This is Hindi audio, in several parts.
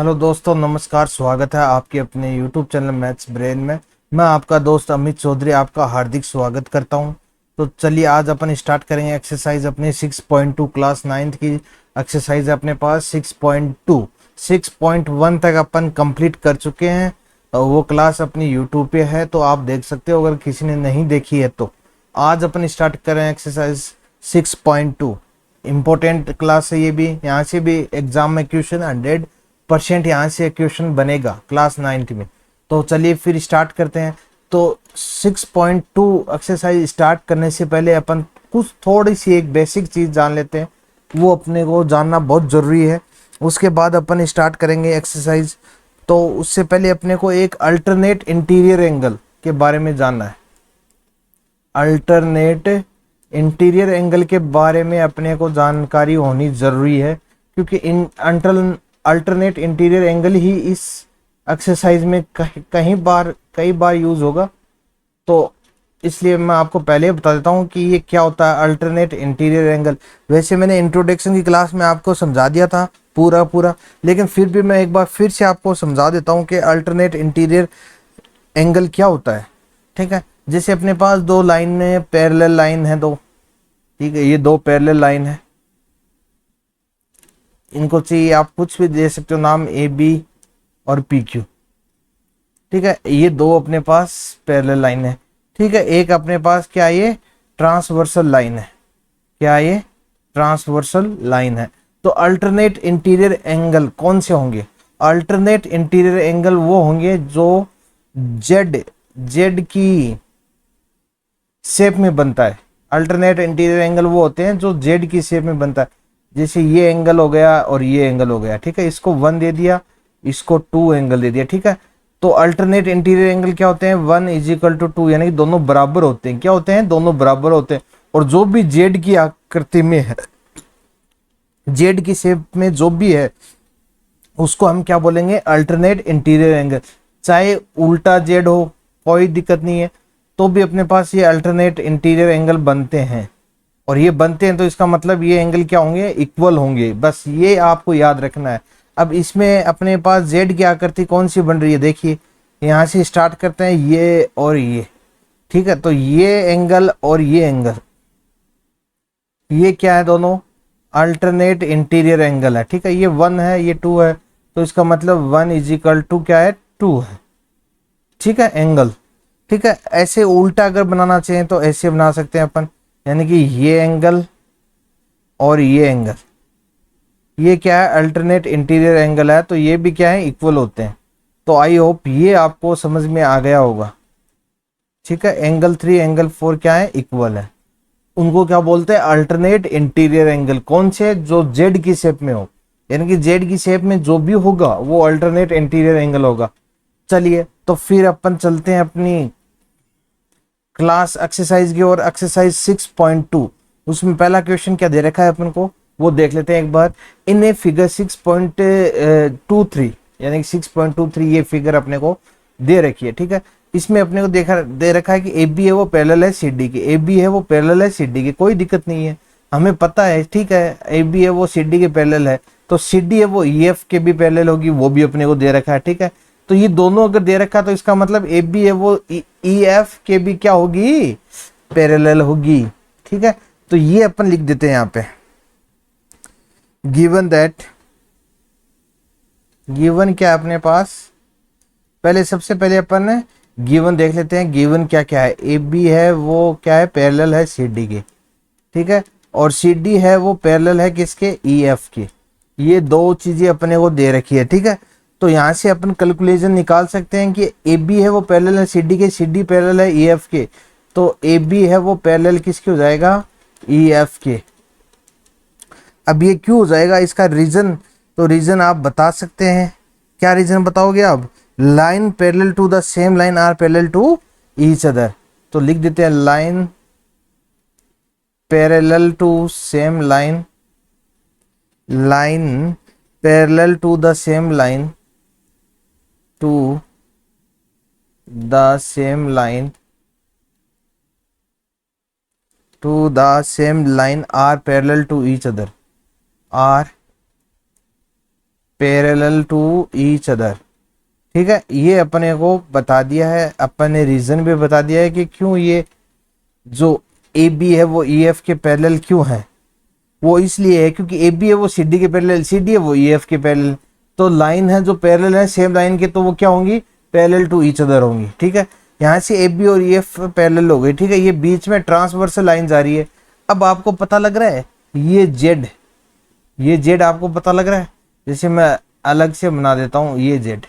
हेलो दोस्तों, नमस्कार। स्वागत है आपके अपने यूट्यूब चैनल मैथ्स ब्रेन में। मैं आपका दोस्त अमित चौधरी आपका हार्दिक स्वागत करता हूं। तो चलिए आज अपन स्टार्ट करेंगे एक्सरसाइज अपनी 6.2 क्लास 9th की एक्सरसाइज है अपने पास 6.2। 6.1 तक अपन कंप्लीट कर चुके हैं और वो क्लास अपनी यूट्यूब पे है, तो आप देख सकते हो अगर किसी ने नहीं देखी है तो। आज अपन स्टार्ट करें एक्सरसाइज 6.2। इम्पोर्टेंट क्लास है ये भी, यहाँ से भी एग्जाम में क्वेश्चन 100% यहाँ से क्वेश्चन बनेगा क्लास 9th में। तो चलिए फिर स्टार्ट करते हैं। तो 6.2 एक्सरसाइज स्टार्ट करने से पहले अपन कुछ थोड़ी सी एक बेसिक चीज जान लेते हैं, वो अपने को जानना बहुत जरूरी है। उसके बाद अपन स्टार्ट करेंगे एक्सरसाइज। तो उससे पहले अपने को एक अल्टरनेट इंटीरियर एंगल के बारे में जानना है। अल्टरनेट इंटीरियर एंगल के बारे में अपने को जानकारी होनी जरूरी है, क्योंकि इन अल्टरनेट इंटीरियर एंगल ही इस एक्सरसाइज में कई बार यूज होगा। तो इसलिए मैं आपको पहले बता देता हूँ कि ये क्या होता है अल्टरनेट इंटीरियर एंगल। वैसे मैंने इंट्रोडक्शन की क्लास में आपको समझा दिया था पूरा, लेकिन फिर भी मैं एक बार फिर से आपको समझा देता हूँ कि अल्टरनेट इंटीरियर एंगल क्या होता है। ठीक है, जैसे अपने पास दो लाइन है, पैरेलल लाइन है दो। ठीक है, ये दो पैरेलल लाइन है, इनको चाहिए आप कुछ भी दे सकते हो नाम, ए बी और पी क्यू। ठीक है, ये दो अपने पास पैरेलल लाइन है। ठीक है, एक अपने पास क्या ये ट्रांसवर्सल लाइन है। क्या ये ट्रांसवर्सल लाइन है। तो अल्टरनेट इंटीरियर एंगल कौन से होंगे? अल्टरनेट इंटीरियर एंगल वो होंगे जो जेड जेड की शेप में बनता है। अल्टरनेट इंटीरियर एंगल वो होते हैं जो जेड की शेप में बनता है। जैसे ये एंगल हो गया और ये एंगल हो गया। ठीक है, इसको 1 दे दिया, इसको 2 एंगल दे दिया। ठीक है, तो अल्टरनेट इंटीरियर एंगल क्या होते हैं? 1 इज इक्वल टू 2, यानी कि दोनों बराबर होते हैं। क्या होते हैं? दोनों बराबर होते हैं। और जो भी जेड की आकृति में है, जेड की शेप में जो भी है, उसको हम क्या बोलेंगे? Alternate interior angle. चाहे उल्टा जेड हो, कोई दिक्कत नहीं है, तो भी अपने पास ये अल्टरनेट इंटीरियर एंगल बनते हैं। और ये बनते हैं तो इसका मतलब ये एंगल क्या होंगे? इक्वल होंगे। बस ये आपको याद रखना है। अब इसमें अपने पास जेड की आकृति कौन सी बन रही है? देखिए, यहां से स्टार्ट करते हैं, ये और ये। ठीक है, तो ये एंगल और ये एंगल, ये क्या है? दोनों अल्टरनेट इंटीरियर एंगल है। ठीक है, ये 1 है, ये 2 है, तो इसका मतलब 1 इज इक्वल टू क्या है? 2 है। ठीक है, एंगल। ठीक है, ऐसे उल्टा अगर बनाना चाहिए तो ऐसे बना सकते हैं अपन, यानी कि ये एंगल और ये एंगल, ये क्या है? अल्टरनेट इंटीरियर एंगल है, तो ये भी क्या है? इक्वल होते हैं। तो आई होप ये आपको समझ में आ गया होगा। ठीक है, एंगल 3 एंगल 4 क्या है? इक्वल है। उनको क्या बोलते हैं? Alternate interior angle. कौन से? जो जेड की शेप में हो, यानी कि जेड की शेप में जो भी होगा वो अल्टरनेट इंटीरियर एंगल होगा। चलिए, तो फिर अपन चलते हैं अपनी क्लास एक्सरसाइज की ओर। एक्सरसाइज 6.2, उसमें पहला क्वेश्चन क्या दे रखा है अपन को वो देख लेते हैं एक बार। इन ए फिगर 6.23, यानी कि 6.23 ये फिगर अपने को दे रखी है। ठीक है, इसमें अपने को देखा दे रखा है कि ए बी है वो पैरेलल है सी डी के। ए बी है वो पैरेलल है सी डी के, कोई दिक्कत नहीं है, हमें पता है। ठीक है, ए बी है वो सी डी के पैरेलल है, तो सी डी है वो ई एफ के भी पैरेलल होगी, वो भी अपने को दे रखा है। ठीक है, तो ये दोनों अगर दे रखा तो इसका मतलब ए बी है वो ई एफ के भी क्या होगी? पैरेलल होगी। ठीक है, तो ये अपन लिख देते हैं यहाँ पे। गिवन दैट, गिवन क्या है अपने पास? पहले सबसे पहले अपन गिवन देख लेते हैं। गिवन क्या क्या है? ए बी है वो क्या है? पैरेलल है सी डी के। ठीक है, और सी डी है वो पैरेलल है किसके? ई एफ के। ये दो चीजें अपने को दे रखी है। ठीक है, तो यहां से अपन कैलकुलेशन निकाल सकते हैं कि ए बी है वो पैरेलल है सी डी के, सी डी पैरेलल है ई एफ के, तो ए बी है वो पैरेलल किसके हो जाएगा? ई एफ के। अब ये क्यों हो जाएगा? इसका रीजन, तो रीजन आप बता सकते हैं। क्या रीजन बताओगे आप? Line parallel to the same line are parallel to each other. तो लिख देते हैं line parallel to same line, line parallel to the same line, to the same line, to the same line are parallel to each other, are parallel to each other. ठीक है, ये अपने को बता दिया है, अपन ने रीजन भी बता दिया है कि क्यों ये जो ए बी है वो ई एफ के पैरेलल क्यों है। वो इसलिए है क्योंकि ए बी है वो सी डी के पैरेलल, सी डी है वो ई एफ के पैरेलल। तो लाइन है जो पैरेलल है सेम लाइन के, तो वो क्या होंगी, पैरेलल टू ईच अदर होंगी। ठीक है, यहाँ से ए बी और ई एफ पैरेलल हो गई। ठीक है, ये बीच में ट्रांसवर्सल लाइन जा रही है। अब आपको पता लग रहा है ये जेड, ये जेड आपको पता लग रहा है। जैसे मैं अलग से बना देता हूँ, ये जेड,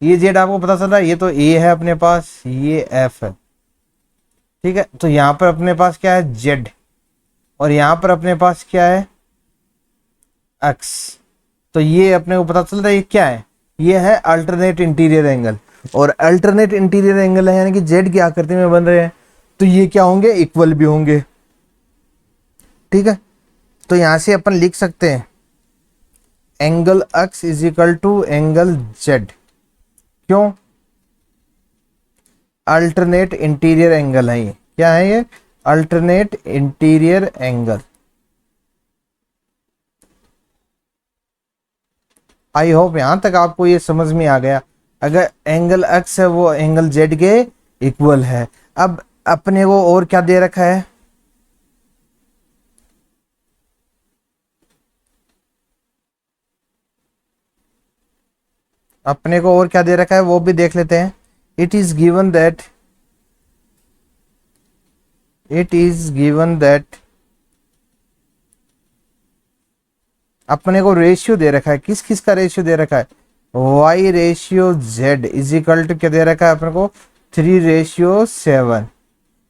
ये जेड आपको पता चल रहा है। ये तो ए है अपने पास, ये एफ है। ठीक है, तो यहाँ पर अपने पास क्या है, जेड, और यहाँ पर अपने पास क्या है, एक्स। तो ये अपने को पता चल रहा है ये क्या है, ये है अल्टरनेट इंटीरियर एंगल। और अल्टरनेट इंटीरियर एंगल है यानी कि जेड की आकृति में बन रहे हैं, तो ये क्या होंगे, इक्वल भी होंगे। ठीक है, तो यहां से अपन लिख सकते हैं angle x is equal to angle z. क्यों, अल्टरनेट इंटीरियर एंगल है ये। क्या है ये, alternate interior angle. I hope यहां तक आपको ये समझ में आ गया। अगर एंगल एक्स है वो एंगल जेड के इक्वल है। अब अपने को और क्या दे रखा है, अपने को और क्या दे रखा है वो भी देख लेते हैं। It is given that, it is given that अपने को रेशियो दे रखा है। किस किस का रेशियो दे रखा है, y ratio z is equal to क्या दे रखा है अपने को, 3:7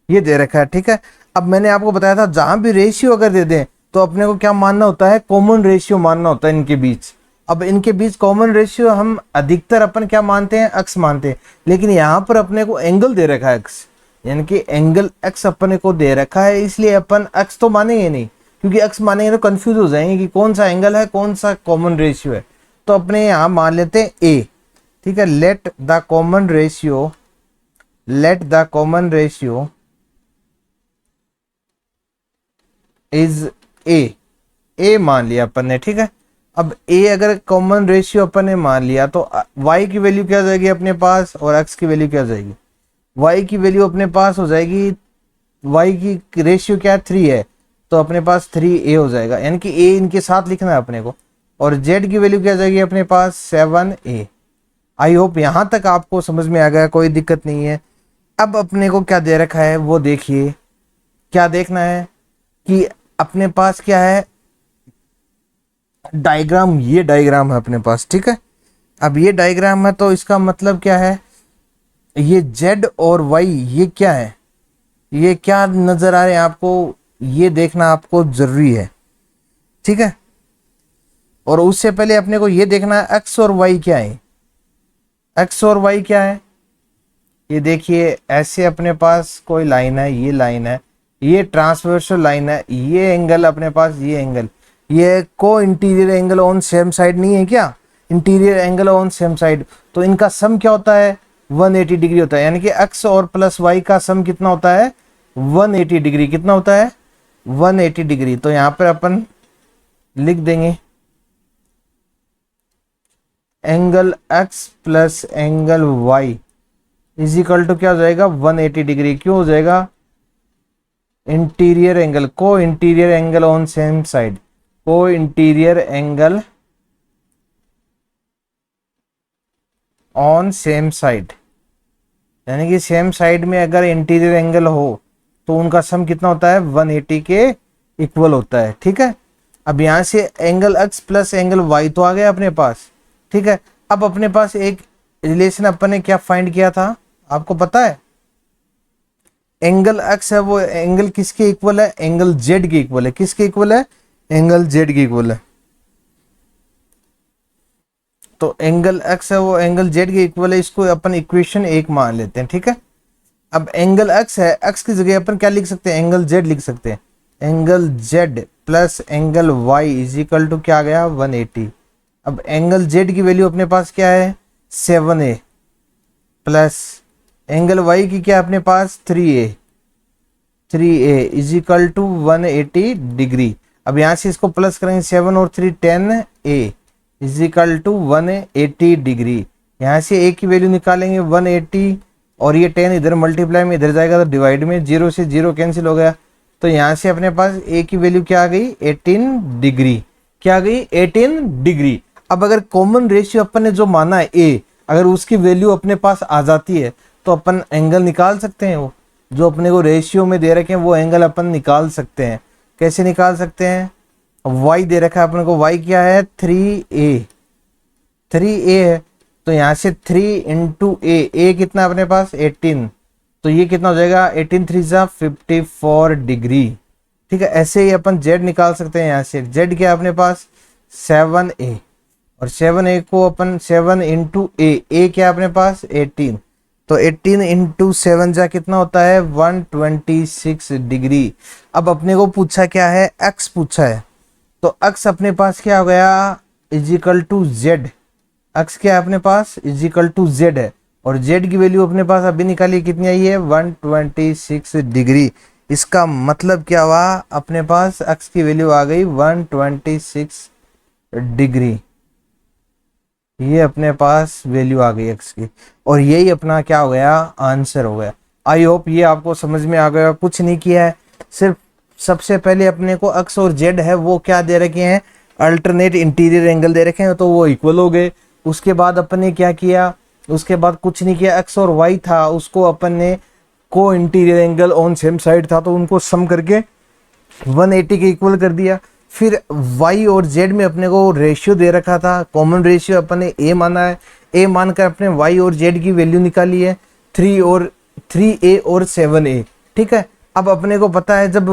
ये दे रखा है। ठीक है, अब मैंने आपको बताया था जहां भी रेशियो अगर दे दें तो अपने को क्या मानना होता है, कॉमन रेशियो मानना होता है इनके बीच। अब इनके बीच कॉमन रेशियो हम अधिकतर अपन क्या मानते हैं, एक्स मानते हैं। लेकिन यहाँ पर अपने को एंगल दे रखा है एक्स, यानी कि एंगल एक्स अपने को दे रखा है, इसलिए अपन एक्स तो मानेंगे नहीं, क्योंकि एक्स मानेंगे तो कंफ्यूज हो जाएंगे कि कौन सा एंगल है कौन सा कॉमन रेशियो है। तो अपने यहाँ मान लेते हैं ए। ठीक है, let the common ratio, let the common ratio is A, A मान लिया अपन ने। ठीक है, अब ए अगर कॉमन रेशियो अपन ने मान लिया तो y की वैल्यू क्या हो जाएगी अपने पास, और x की वैल्यू क्या हो जाएगी, y की वैल्यू अपने पास हो जाएगी, y की रेशियो क्या है 3 है, तो अपने पास 3a हो जाएगा, यानी कि a इनके साथ लिखना है अपने को। और z की वैल्यू क्या हो जाएगी अपने पास 7a। आई होप यहां तक आपको समझ में आ गया, कोई दिक्कत नहीं है। अब अपने को क्या दे रखा है वो देखिए, क्या देखना है कि अपने पास क्या है, डायग्राम, ये डायग्राम है अपने पास। ठीक है, अब ये डायग्राम है तो इसका मतलब क्या है, ये z और y ये क्या है, ये क्या नजर आ रहे हैं आपको, ये देखना आपको जरूरी है। ठीक है, और उससे पहले अपने को ये देखना है x और y क्या है, x और y क्या है। ये देखिए ऐसे अपने पास कोई लाइन है, ये लाइन है, ये ट्रांसवर्सल लाइन है, ये एंगल अपने पास, ये एंगल, ये को interior angle on same side नहीं है क्या, interior angle on same side. तो इनका सम क्या होता है, 180 डिग्री होता है, यानी कि x और प्लस y का सम कितना होता है, 180 डिग्री। कितना होता है, 180 डिग्री। तो यहाँ पर अपन लिख देंगे angle x plus angle y is equal to क्या हो जाएगा, 180 डिग्री। क्यों हो जाएगा, इंटीरियर एंगल, को interior angle on same side, को interior angle on same side, यानी कि सेम साइड में अगर इंटीरियर एंगल हो तो उनका सम कितना होता है, 180 के इक्वल होता है। ठीक है, अब यहां से angle x plus angle y तो आ गया अपने पास। ठीक है, अब अपने पास एक रिलेशन अपन ने क्या फाइंड किया था आपको पता है, एंगल x है वो एंगल किसके इक्वल है, एंगल z के इक्वल है। किसके इक्वल है, एंगल z के इक्वल है। तो एंगल x है वो एंगल z के इक्वल है, इसको अपन इक्वेशन 1 मान लेते हैं। ठीक है, अब एंगल x है, x की जगह अपन क्या लिख सकते हैं, एंगल z लिख सकते हैं। Angle z plus angle y is equal to क्या आ गया, 180। अब एंगल z की वैल्यू अपने पास क्या है, 7a प्लस एंगल y की क्या अपने पास 3a, 3a is equal to 180 degree. अब यहां से इसको प्लस करेंगे, 7 और 3 10a is equal to 180 degree. यहाँ से ए की वैल्यू निकालेंगे 180, और ये 10 इधर मल्टीप्लाई में इधर जाएगा तो डिवाइड में, 0 से 0 कैंसिल हो गया। तो यहाँ से अपने पास ए की वैल्यू क्या आ गई, 18 डिग्री। क्या आ गई, 18 डिग्री। अब अगर कॉमन रेशियो अपन ने जो माना है ए, अगर उसकी वैल्यू अपने पास आ जाती है तो अपन एंगल निकाल सकते हैं। वो जो अपने को रेशियो में दे रखे हैं वो एंगल अपन निकाल सकते हैं। कैसे निकाल सकते हैं, y दे रखा है अपने को, y क्या है 3a, 3a है। तो यहाँ से 3 इंटू ए कितना अपने पास 18, तो ये कितना हो जाएगा 18 3 जा 54 डिग्री। ठीक है, ऐसे ही अपन z निकाल सकते हैं। यहाँ से z क्या है अपने पास 7a, और 7a को अपन 7 इंटू ए क्या है अपने पास 18, तो 18 इंटू 7 जा कितना होता है 126 डिग्री। अब अपने को पूछा क्या है, x पूछा है, तो x अपने पास क्या हो गया is equal to z. x क्या है अपने पास इज इक्वल टू जेड है, और z की वैल्यू अपने पास अभी निकाली कितनी आई है 126 डिग्री। इसका मतलब क्या हुआ, अपने पास x की वैल्यू आ गई 126 डिग्री। ये अपने पास वैल्यू आ गई x की, और यही अपना क्या हो गया आंसर हो गया। आई होप ये आपको समझ में आ गया। कुछ नहीं किया है, सिर्फ सबसे पहले अपने को x और z है वो क्या दे रखे हैं, अल्टरनेट इंटीरियर एंगल दे रखे हैं, तो वो इक्वल हो गए। उसके बाद अपन ने क्या किया, उसके बाद कुछ नहीं किया, x और y था उसको अपन ने को interior angle on same side था तो उनको सम करके 180 के इक्वल कर दिया। फिर y और z में अपने को रेशियो दे रखा था, कॉमन रेशियो अपन ने a माना है, a मानकर अपने y और z की वैल्यू निकाली है 3a और 7a। ठीक है, अब अपने को पता है जब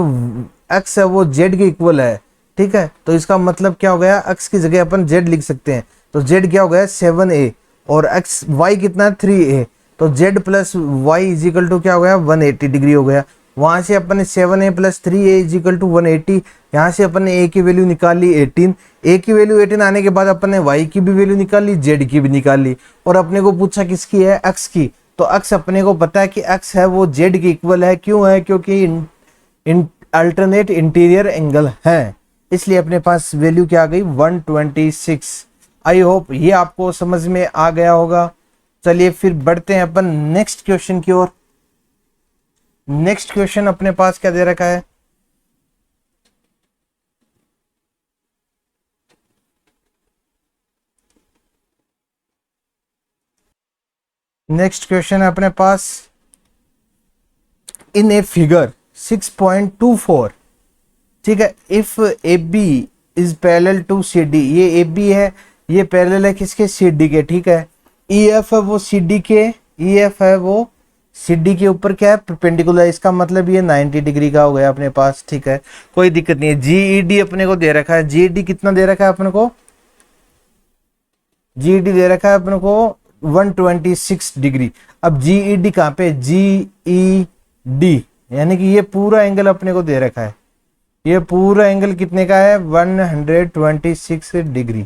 x है वो z के इक्वल है। ठीक है, तो इसका मतलब क्या हो गया, x की जगह अपन z लिख सकते हैं, तो z क्या हो गया 7a, और y कितना है 3a, तो z plus y is equal to क्या हो गया 180 डिग्री हो गया। वहां से अपन ने 7a plus 3a is equal to 180, यहाँ से अपन ने a की वैल्यू निकाली 18, a की वैल्यू 18 आने के बाद अपन ने y की भी वैल्यू निकाली, z की भी निकाली, और अपने को पूछा किसकी है x की, तो x अपने को पता है कि x है वो z के इक्वल है। क्यों है, क्योंकि अल्टरनेट इंटीरियर एंगल है, इसलिए अपने पास वैल्यू क्या आ गई 126। आई होप ये आपको समझ में आ गया होगा। चलिए फिर बढ़ते हैं अपन नेक्स्ट क्वेश्चन की ओर। नेक्स्ट क्वेश्चन अपने पास क्या दे रखा है, नेक्स्ट क्वेश्चन है अपने पास, इन ए फिगर 6.24। ठीक है, if A B is parallel to C D, ये ए बी है, ये पैरेलल है किसके सी डी के। ठीक है, ई एफ है वो सी डी के, ई एफ है वो सी डी के ऊपर क्या है परपेंडिकुलर, इसका मतलब ये 90 डिग्री का हो गया अपने पास। ठीक है, कोई दिक्कत नहीं है। जी ई डी अपने को दे रखा है, जी ई डी कितना दे रखा है अपने को, जी ई डी दे रखा है अपने को 126 डिग्री। अब जी ई डी कहाँ पे, जी ई डी यानी कि ये पूरा एंगल अपने को दे रखा है, ये पूरा एंगल कितने का है 126 डिग्री।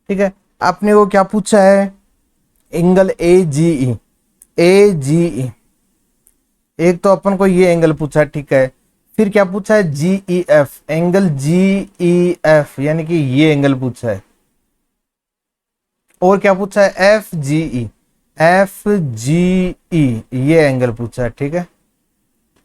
ठीक है, आपने को क्या पूछा है, angle A G E, A G ई, एक तो अपन को ये एंगल पूछा है। ठीक है, फिर क्या पूछा है G E F, angle G E F यानी कि ये एंगल पूछा है, और क्या पूछा है F G E, F G ई ये एंगल पूछा है। ठीक है,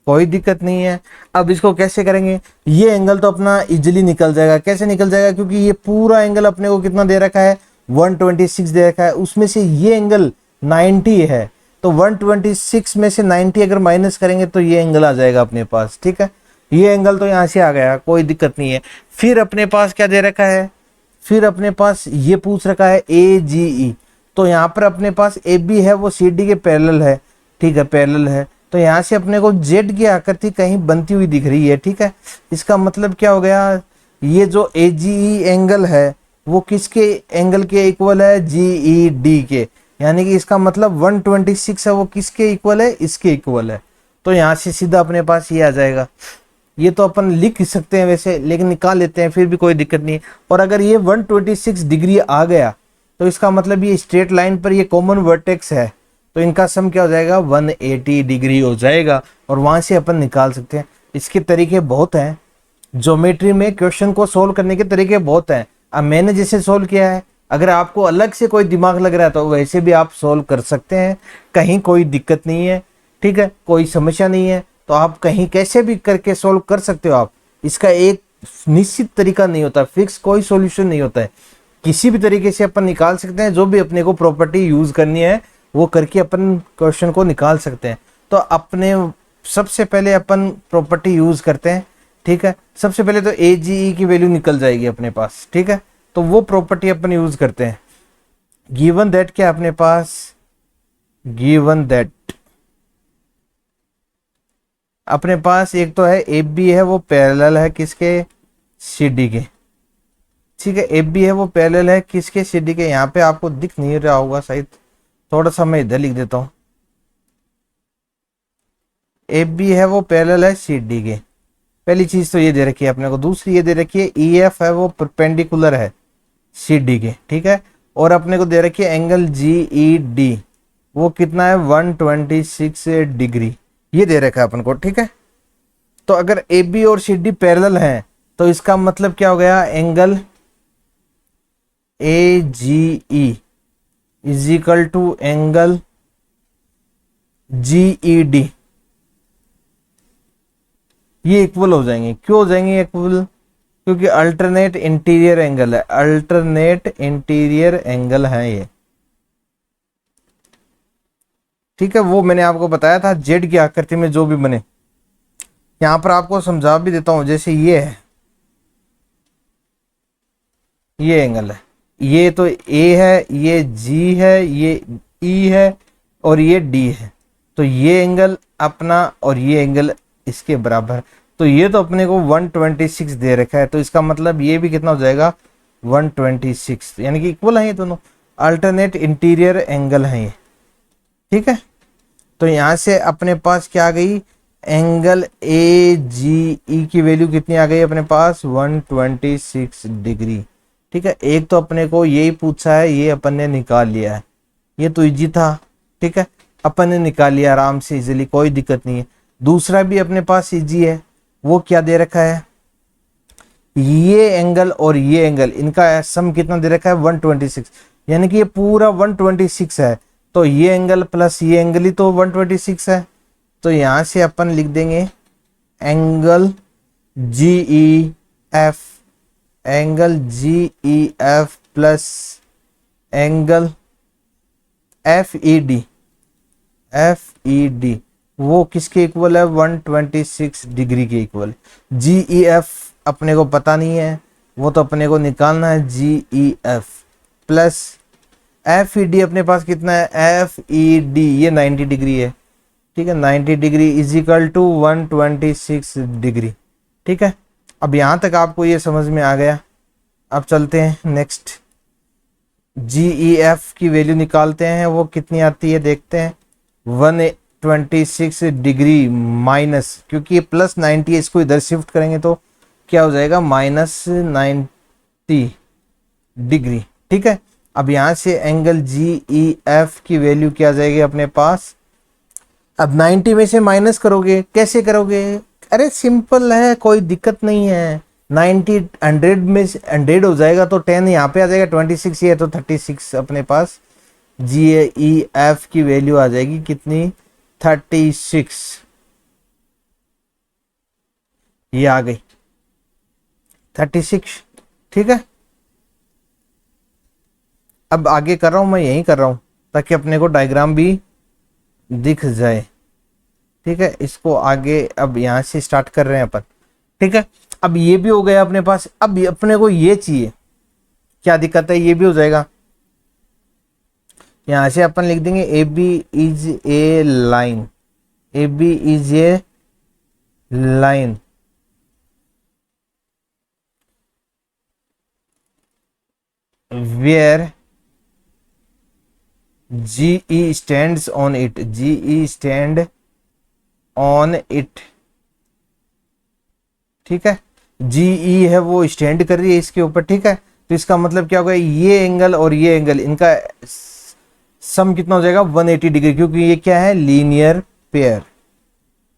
कोई दिक्कत नहीं है। अब इसको कैसे करेंगे, ये एंगल तो अपना इजीली निकल जाएगा। कैसे निकल जाएगा, क्योंकि ये पूरा एंगल अपने को कितना दे रखा है 126 दे रखा है, उसमें से ये एंगल 90 है, तो 126 में से 90 अगर माइनस करेंगे तो ये एंगल आ जाएगा अपने पास। ठीक है, ये एंगल तो यहाँ से आ गया, कोई दिक्कत नहीं है। फिर अपने पास क्या दे रखा है, फिर अपने पास ये पूछ रखा है ए जी ई, तो यहाँ पर अपने पास ए बी है वो सी डी के पैरेलल है। ठीक है, पैरेलल है, तो यहाँ से अपने को जेड की आकृति कहीं बनती हुई दिख रही है। ठीक है, इसका मतलब क्या हो गया, ये जो ए जी ई एंगल है वो किसके एंगल के इक्वल है, जी ई डी के, यानी कि इसका मतलब 126 है वो किसके इक्वल है, इसके इक्वल है। तो यहाँ से सीधा अपने पास ये आ जाएगा। ये तो अपन लिख सकते हैं वैसे, लेकिन निकाल लेते हैं फिर भी कोई दिक्कत नहीं। और अगर ये 126 डिग्री आ गया तो इसका मतलब ये स्ट्रेट लाइन पर ये कॉमन वर्टेक्स है, तो इनका सम क्या हो जाएगा 180 डिग्री हो जाएगा, और वहां से अपन निकाल सकते हैं। इसके तरीके बहुत हैं, ज्योमेट्री में क्वेश्चन को सोल्व करने के तरीके बहुत हैं। अब मैंने जैसे सोल्व किया है अगर आपको अलग से कोई दिमाग लग रहा है तो वैसे भी आप सोल्व कर सकते हैं, कहीं कोई दिक्कत नहीं है, ठीक है, कोई समस्या नहीं है, तो आप कहीं कैसे भी करके सोल्व कर सकते हो आप। इसका एक निश्चित तरीका नहीं होता, फिक्स कोई सॉल्यूशन नहीं होता है, किसी भी तरीके से अपन निकाल सकते हैं, जो भी अपने को प्रॉपर्टी यूज करनी है वो करके अपन क्वेश्चन को निकाल सकते हैं। तो अपने सबसे पहले अपन प्रॉपर्टी यूज करते हैं, ठीक है। सबसे पहले तो ए जी ई की वैल्यू निकल जाएगी अपने पास, ठीक है, तो वो प्रॉपर्टी अपन यूज करते हैं। गिवन दैट क्या अपने पास, गिवन दैट अपने पास एक तो है ए बी है, वो पैरेलल है किसके, सी डी के, ठीक है। ए बी है वो पैरेलल है किसके, सी डी के। यहाँ पे आपको दिख नहीं रहा होगा शायद, थोड़ा सा मैं इधर लिख देता हूँ। ए बी है वो पैरेलल है सी डी के, पहली चीज तो ये दे रखी है अपने को। दूसरी ये दे रखी है ई एफ है वो परपेंडिकुलर है सी डी के, ठीक है। और अपने को दे रखी है एंगल जी ई डी, वो कितना है 126 डिग्री, ये दे रखा है अपन को, ठीक है। तो अगर ए बी और सी डी पैरेलल हैं तो इसका मतलब क्या हो गया, angle A G E is equal to angle G E D, ये इक्वल हो जाएंगे। क्यों हो जाएंगे इक्वल, क्योंकि अल्टरनेट इंटीरियर एंगल है, अल्टरनेट इंटीरियर एंगल है ये, ठीक है। वो मैंने आपको बताया था जेड की आकृति में जो भी बने, यहां पर आपको समझा भी देता हूं। जैसे ये है, ये एंगल है, ये तो ए है, ये जी है, ये ई है और ये डी है, तो ये एंगल अपना और ये एंगल इसके बराबर, तो ये तो अपने को 126 दे रखा है, तो इसका मतलब ये भी कितना हो जाएगा 126, यानी कि इक्वल है ये दोनों, अल्टरनेट इंटीरियर एंगल है ये, ठीक है। तो यहां से अपने पास क्या आ गई, एंगल ए जी ई की वैल्यू कितनी आ गई अपने पास 126 डिग्री, ठीक है। एक तो अपने को यही पूछा है, ये अपन ने निकाल लिया है, ये तो इजी था, ठीक है, अपन ने निकाल लिया आराम से इजीली, कोई दिक्कत नहीं है। दूसरा भी अपने पास इजी है, वो क्या दे रखा है, ये एंगल और ये एंगल इनका सम कितना दे रखा है 126, यानी कि ये पूरा 126 है, तो ये एंगल प्लस ये एंगल ही तो 126 है। तो यहां से अपन लिख देंगे angle G E F, angle G E F plus angle F E D, F E D वो किसके इक्वल है 126 डिग्री के इक्वल। जी ई एफ अपने को पता नहीं है, वो तो अपने को निकालना है, G E F plus F E D अपने पास कितना है, एफ ई डी ये 90 डिग्री है, ठीक है, 90 degree is equal to 126 degree, ठीक है। अब यहां तक आपको ये समझ में आ गया। अब चलते हैं नेक्स्ट, जी ई एफ की वैल्यू निकालते हैं, वो कितनी आती है देखते हैं, 126 डिग्री माइनस, क्योंकि ये प्लस 90 है, इसको इधर शिफ्ट करेंगे तो क्या हो जाएगा -90 डिग्री, ठीक है। अब यहां से एंगल जी ई एफ की वैल्यू क्या आ जाएगी अपने पास, अब 90 में से माइनस करोगे, कैसे करोगे, अरे सिंपल है, कोई दिक्कत नहीं है। 90 100 में 100 हो जाएगा तो 10 यहाँ पे आ जाएगा, 26 ये है तो 36 अपने पास जी ई एफ की वैल्यू आ जाएगी कितनी 36, ये आ गई 36, ठीक है। अब आगे कर रहा हूं मैं, यही कर रहा हूं ताकि अपने को डायग्राम भी दिख जाए, ठीक है। इसको आगे अब यहां से स्टार्ट कर रहे हैं अपन, ठीक है। अब ये भी हो गया अपने पास, अब अपने को ये चाहिए, क्या दिक्कत है, ये भी हो जाएगा। यहां से अपन लिख देंगे A B is a line, A B is a line where G E stands on it, G E stand on it, ठीक है। जी ई है वो स्टैंड कर रही है इसके ऊपर, ठीक है। तो इसका मतलब क्या होगा, ये एंगल और ये एंगल इनका सम कितना हो जाएगा 180 डिग्री, क्योंकि ये क्या है लीनियर पेयर,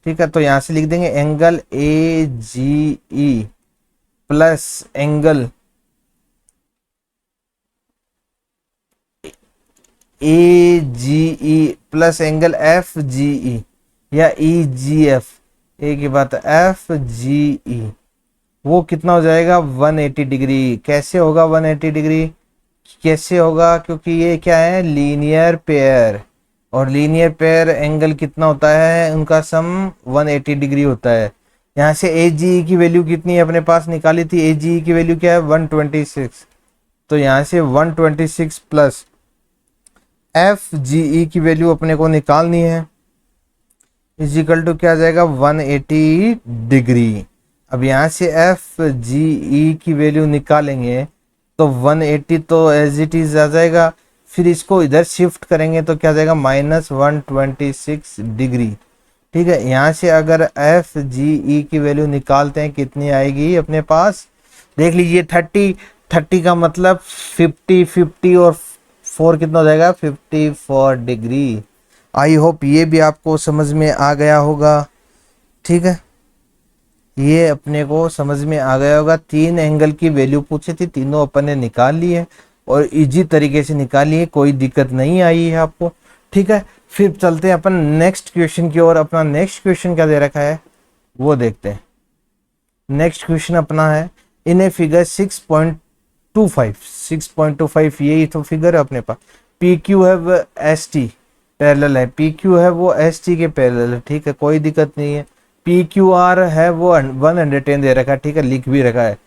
ठीक है। तो यहां से लिख देंगे angle A G E plus angle A G E plus angle F G E या ई जी एफ, एक ही बात है, एफ जी ई, वो कितना हो जाएगा 180 डिग्री। कैसे होगा 180 डिग्री, कैसे होगा, क्योंकि ये क्या है लीनियर पेयर, और लीनियर पेयर एंगल कितना होता है उनका सम 180 डिग्री होता है। यहाँ से ए जी की वैल्यू कितनी है अपने पास निकाली थी, ए जी की वैल्यू क्या है 126, तो यहाँ से 126 प्लस एफ जी ई की वैल्यू अपने को निकालनी है, इज इक्वल टू क्या आ जाएगा 180 डिग्री। अब यहाँ से एफ जी ई की वैल्यू निकालेंगे तो 180 तो एज इट इज आ जाएगा, फिर इसको इधर शिफ्ट करेंगे तो क्या आ जाएगा -126 डिग्री। ठीक है, यहाँ से अगर एफ जी ई की वैल्यू निकालते हैं कितनी आएगी अपने पास, देख लीजिए 30 का मतलब 50 और 4 कितना हो जाएगा 54 डिग्री। आई होप ये भी आपको समझ में आ गया होगा। ठीक है, ये अपने को समझ में आ गया होगा। 3 एंगल की वैल्यू पूछी थी, तीनों अपन ने निकाल ली है और इजी तरीके से निकाली है, कोई दिक्कत नहीं आई है आपको। ठीक है, फिर चलते हैं अपन नेक्स्ट क्वेश्चन की ओर। अपना नेक्स्ट क्वेश्चन क्या दे रखा है वो देखते हैं। नेक्स्ट क्वेश्चन अपना है इन ए फिगर 6.25 यही तो फिगर है अपने पास। पी क्यू है वो एस टी पैरेलल है, पी क्यू है वो एस टी के पैरेलल है। ठीक है, कोई दिक्कत नहीं है। पी क्यू आर है वो 110 दे रखा है, ठीक है, लिख भी रखा है,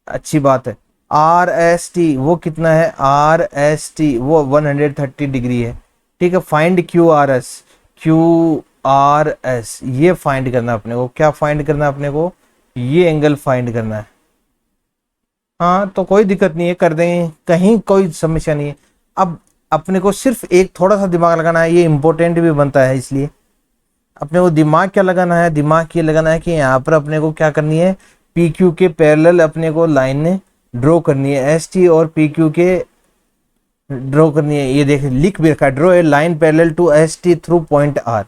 अच्छी बात है। आर एस टी वो कितना है, आर एस टी वो 130 डिग्री है। ठीक है, find Q R S, Q R S ये फाइंड करना अपने को। क्या फाइंड करना अपने को, ये एंगल फाइंड करना है। हाँ तो कोई दिक्कत नहीं है, कर देंगे, कहीं कोई समस्या नहीं है। अब अपने को सिर्फ एक थोड़ा सा दिमाग लगाना है, ये इंपॉर्टेंट भी बनता है, इसलिए अपने को दिमाग क्या लगाना है, दिमाग ये लगाना है कि यहाँ पर अपने को क्या करनी है, पी क्यू के पैरेलल अपने को लाइन ड्रॉ करनी है, एस टी और पी क्यू के ड्रॉ करनी है। ये देख लिख भी रखा है, draw a line parallel to S T through point R.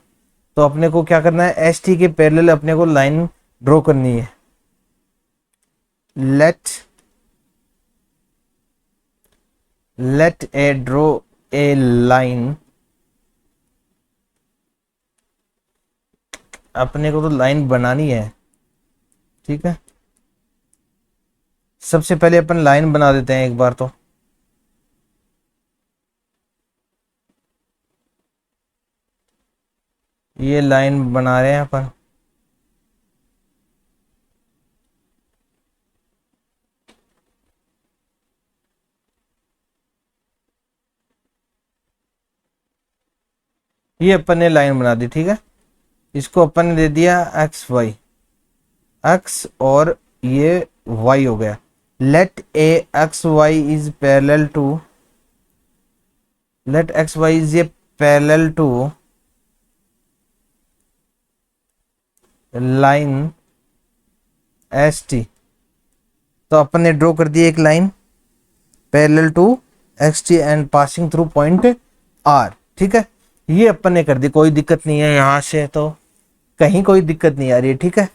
तो अपने को क्या करना है, एस टी के पैरेलल अपने को लाइन ड्रॉ करनी है। Late A draw a line, अपने को तो लाइन बनानी है। ठीक है, सबसे पहले अपन लाइन बना देते हैं एक बार। तो ये लाइन बना रहे हैं अपन, ये अपन ने लाइन बना दी। ठीक है, इसको अपन ने दे दिया एक्स वाई, एक्स और ये वाई हो गया। Let a X Y is parallel to, let X Y is a parallel to line S T. तो अपन ने ड्रॉ कर दी एक line parallel to X T and passing through point R. ठीक है, ये अपन ने कर दी, कोई दिक्कत नहीं है, यहां से तो कहीं कोई दिक्कत नहीं आ रही है। ठीक है,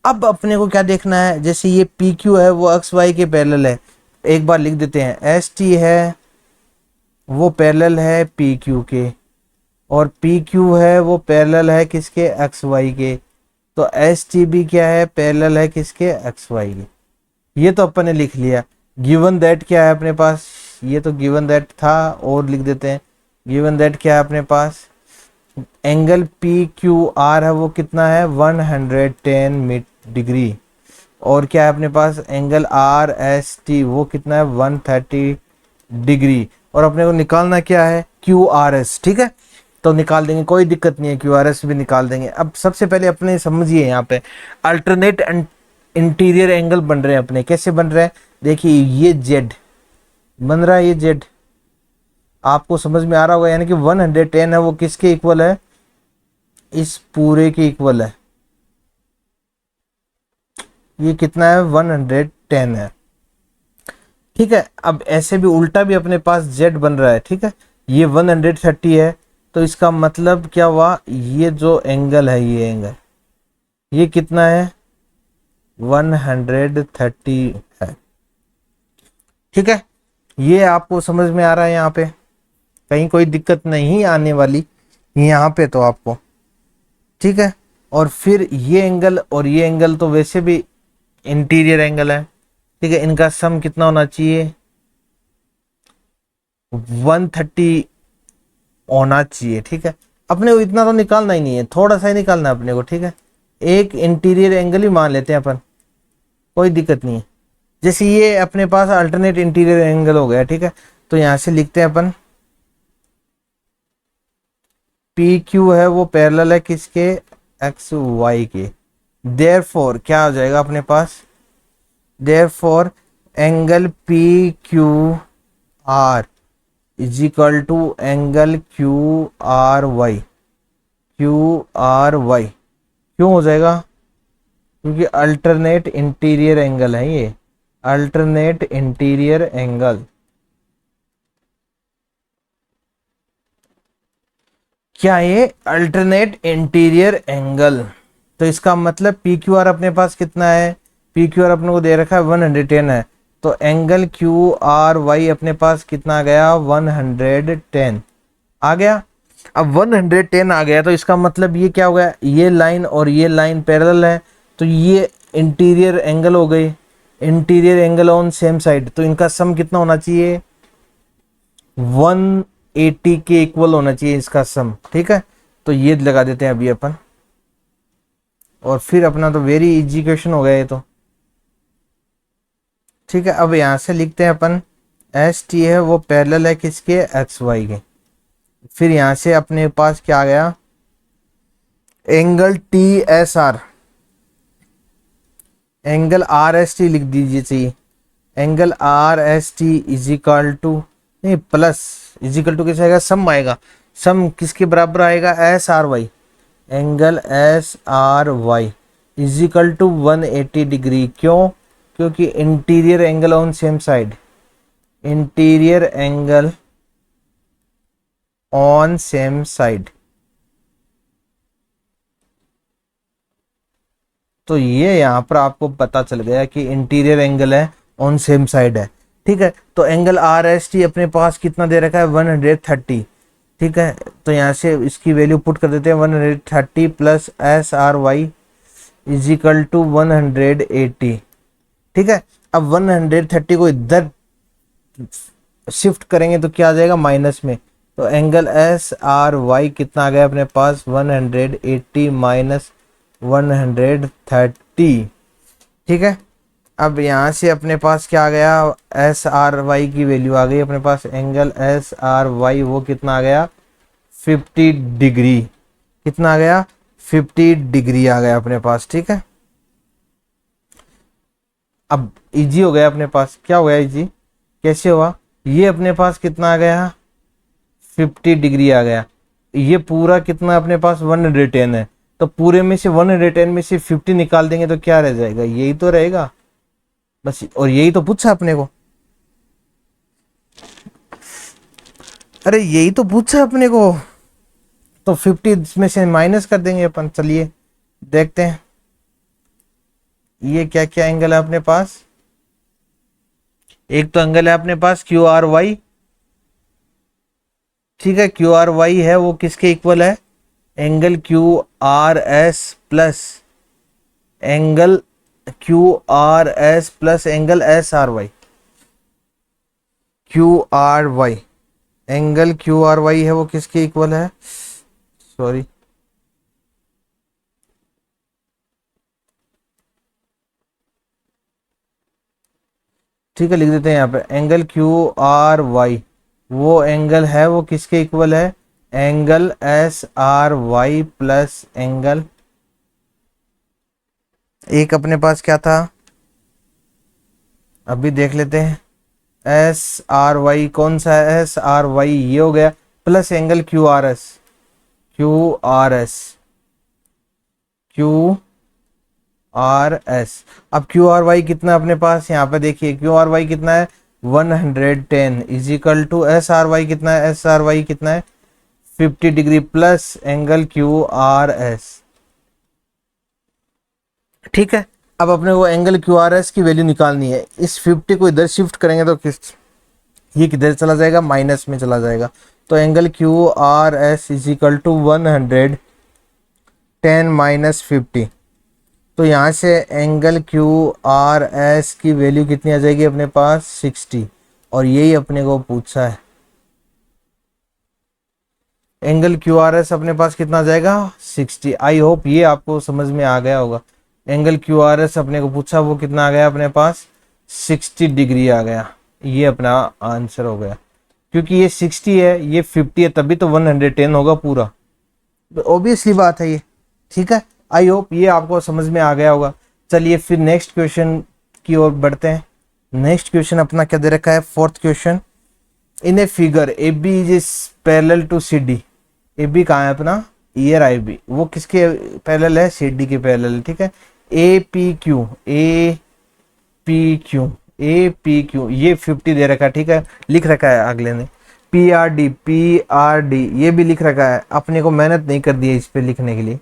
अब अपने को क्या देखना है, जैसे ये पी क्यू है वो एक्स वाई के पैरेलल है, एक बार लिख देते हैं, एस टी है वो पैरेलल है पी क्यू के, और पी क्यू है वो पैरेलल है किसके, एक्स वाई के। तो एस टी भी क्या है, पैरेलल है किसके, एक्स वाई के। ये तो अपन ने लिख लिया। गिवन दैट क्या है अपने पास, ये तो गिवन दैट था, और लिख देते हैं गिवन दैट क्या है अपने पास, एंगल पी क्यू आर है वो कितना है 110 डिग्री, और क्या है अपने पास एंगल आर एस टी वो कितना है 130 डिग्री, और अपने को निकालना क्या है क्यू आर एस। ठीक है, तो निकाल देंगे, कोई दिक्कत नहीं है, क्यू आर एस भी निकाल देंगे। अब सबसे पहले अपने समझिए यहाँ पे अल्टरनेट इंटीरियर एंगल बन रहे हैं अपने, कैसे बन रहे हैं, देखिए ये जेड बन रहा है, ये जेड आपको समझ में आ रहा होगा, यानी कि 110 है वो किसके इक्वल है, इस पूरे के इक्वल है। ये कितना है 110 है। ठीक है, अब ऐसे भी उल्टा भी अपने पास जेड बन रहा है। ठीक है, ये 130 है, तो इसका मतलब क्या हुआ, ये जो एंगल है, ये एंगल ये कितना है 130 है। ठीक है, ये आपको समझ में आ रहा है यहाँ पे। कहीं कोई दिक्कत नहीं आने वाली यहाँ पे तो आपको, ठीक है। और फिर ये एंगल और ये एंगल तो वैसे भी इंटीरियर एंगल है, ठीक है। इनका सम कितना होना चाहिए, 130 होना चाहिए, ठीक है। अपने को इतना तो निकालना ही नहीं है, थोड़ा सा ही निकालना है अपने को, ठीक है। एक इंटीरियर एंगल ही मान लेते हैं अपन, कोई दिक्कत नहीं है। जैसे ये अपने पास अल्टरनेट इंटीरियर एंगल हो गया, ठीक है। तो यहां से लिखते हैं अपन पी क्यू है वो पैरेलल है किसके, एक्स वाई के। देयरफॉर क्या हो जाएगा अपने पास, therefore angle P Q R is equal to angle Q R Y, Q R Y क्यों हो जाएगा, क्योंकि अल्टरनेट इंटीरियर एंगल है ये, अल्टरनेट इंटीरियर एंगल। क्या ये अल्टरनेट इंटीरियर एंगल, तो इसका मतलब पी क्यू आर अपने पास कितना है, पी क्यू आर अपने को दे रखा है 110 है, तो एंगल क्यू आर वाई अपने पास कितना आ गया 110 आ गया। अब 110 आ गया तो इसका मतलब ये क्या हो गया, ये लाइन और ये लाइन पैरेलल है, तो ये इंटीरियर एंगल हो गई, interior angle on same side, तो इनका सम कितना होना चाहिए 180 के इक्वल होना चाहिए इसका सम, ठीक है। तो ये लगा देते हैं अभी अपन, और फिर अपना तो वेरी इजी क्वेश्चन हो गया ये तो, ठीक है। अब यहां से लिखते हैं अपन एस टी है वो पैरेलल है किसके, एक्स वाई के। फिर यहां से अपने पास क्या आ गया, angle T S R, angle R S T लिख दीजिए चाहिए, angle R S T is equal to, नहीं प्लस इज इक्वल टू कैसे आएगा, सम आएगा, सम किसके बराबर आएगा, S R Y, angle S R Y is equal to 180 degree. क्यों, क्योंकि interior angle on same side, interior angle on same side. तो ये यहां पर आपको पता चल गया कि इंटीरियर एंगल है ऑन सेम साइड है, ठीक है। तो एंगल आर एस टी अपने पास कितना दे रखा है 130, ठीक है। तो यहां से इसकी वैल्यू पुट कर देते हैं 130 plus S R Y is equal to 180, ठीक है। अब 130 को इधर शिफ्ट करेंगे तो क्या आ जाएगा माइनस में, तो एंगल एस आर वाई कितना आ गया अपने पास 180 माइनस 130, ठीक है। अब यहाँ से अपने पास क्या आ गया, एस आर वाई की वैल्यू आ गई अपने पास, एंगल एस आर वाई वो कितना आ गया 50 डिग्री, कितना आ गया 50 डिग्री आ गया अपने पास, ठीक है। अब इजी हो गया अपने पास, क्या हो गया इजी, कैसे हुआ, ये अपने पास कितना आ गया 50 डिग्री आ गया, ये पूरा कितना अपने पास 110 है, तो पूरे में से 110 में से 50 निकाल देंगे तो क्या रह जाएगा, यही तो रहेगा बस, और यही तो पूछा अपने को, अरे यही तो पूछा अपने को, तो 50 में से माइनस कर देंगे अपन। चलिए देखते हैं ये क्या क्या एंगल है अपने पास, एक तो एंगल है अपने पास क्यू आर वाई, ठीक है। क्यू आर वाई है वो किसके इक्वल है, angle Q R S plus angle Q R S plus angle S R Y, Q R Y, angle Q R Y है वो किसके इक्वल है, सॉरी ठीक है, लिख देते हैं यहाँ पे एंगल क्यू आर वाई वो एंगल है वो किसके इक्वल है, angle S R Y plus angle, एक अपने पास क्या था अभी देख लेते हैं, एस आर वाई कौन सा है, एस आर वाई ये हो गया, plus angle Q R S, Q R S, Q R S. अब क्यू आर वाई कितना अपने पास यहाँ पे देखिए, क्यू आर वाई कितना है 110 is equal to S R Y कितना है, एस आर वाई कितना है 50 degree plus angle Q R S, ठीक है। अब अपने को एंगल क्यू आर एस की वैल्यू निकालनी है, इस 50 को इधर शिफ्ट करेंगे तो किस, ये किधर चला जाएगा माइनस में चला जाएगा, तो angle Q R S is equal to 110 minus 50। तो यहाँ से एंगल क्यू आर एस की वैल्यू कितनी आ जाएगी अपने पास 60, और यही अपने को पूछा है। एंगल क्यू आर एस अपने पास कितना आ जाएगा 60। आई होप ये आपको समझ में आ गया होगा। एंगल क्यू आर एस अपने को पूछा, वो कितना आ गया अपने पास 60 डिग्री आ गया। ये अपना आंसर हो गया, क्योंकि ये 60 है ये 50 है, तभी तो 110 होगा पूरा, ऑब्वियसली बात है ये। ठीक है, आई होप ये आपको समझ में आ गया होगा। चलिए फिर नेक्स्ट क्वेश्चन की ओर बढ़ते हैं। नेक्स्ट क्वेश्चन अपना क्या दे रखा है, fourth question. In a figure A B is parallel to C D. A B कहाँ है अपना, ईयर आई बी, वो किसके पैरेलल है, सी डी के पैरेलल। ठीक है, ए पी क्यू, ए पी क्यू, ए पी क्यू, ये 50 दे रखा है। ठीक है, लिख रखा है अगले ने। P R D, P R D ये भी लिख रखा है, अपने को मेहनत नहीं कर दी है इस पे लिखने के लिए।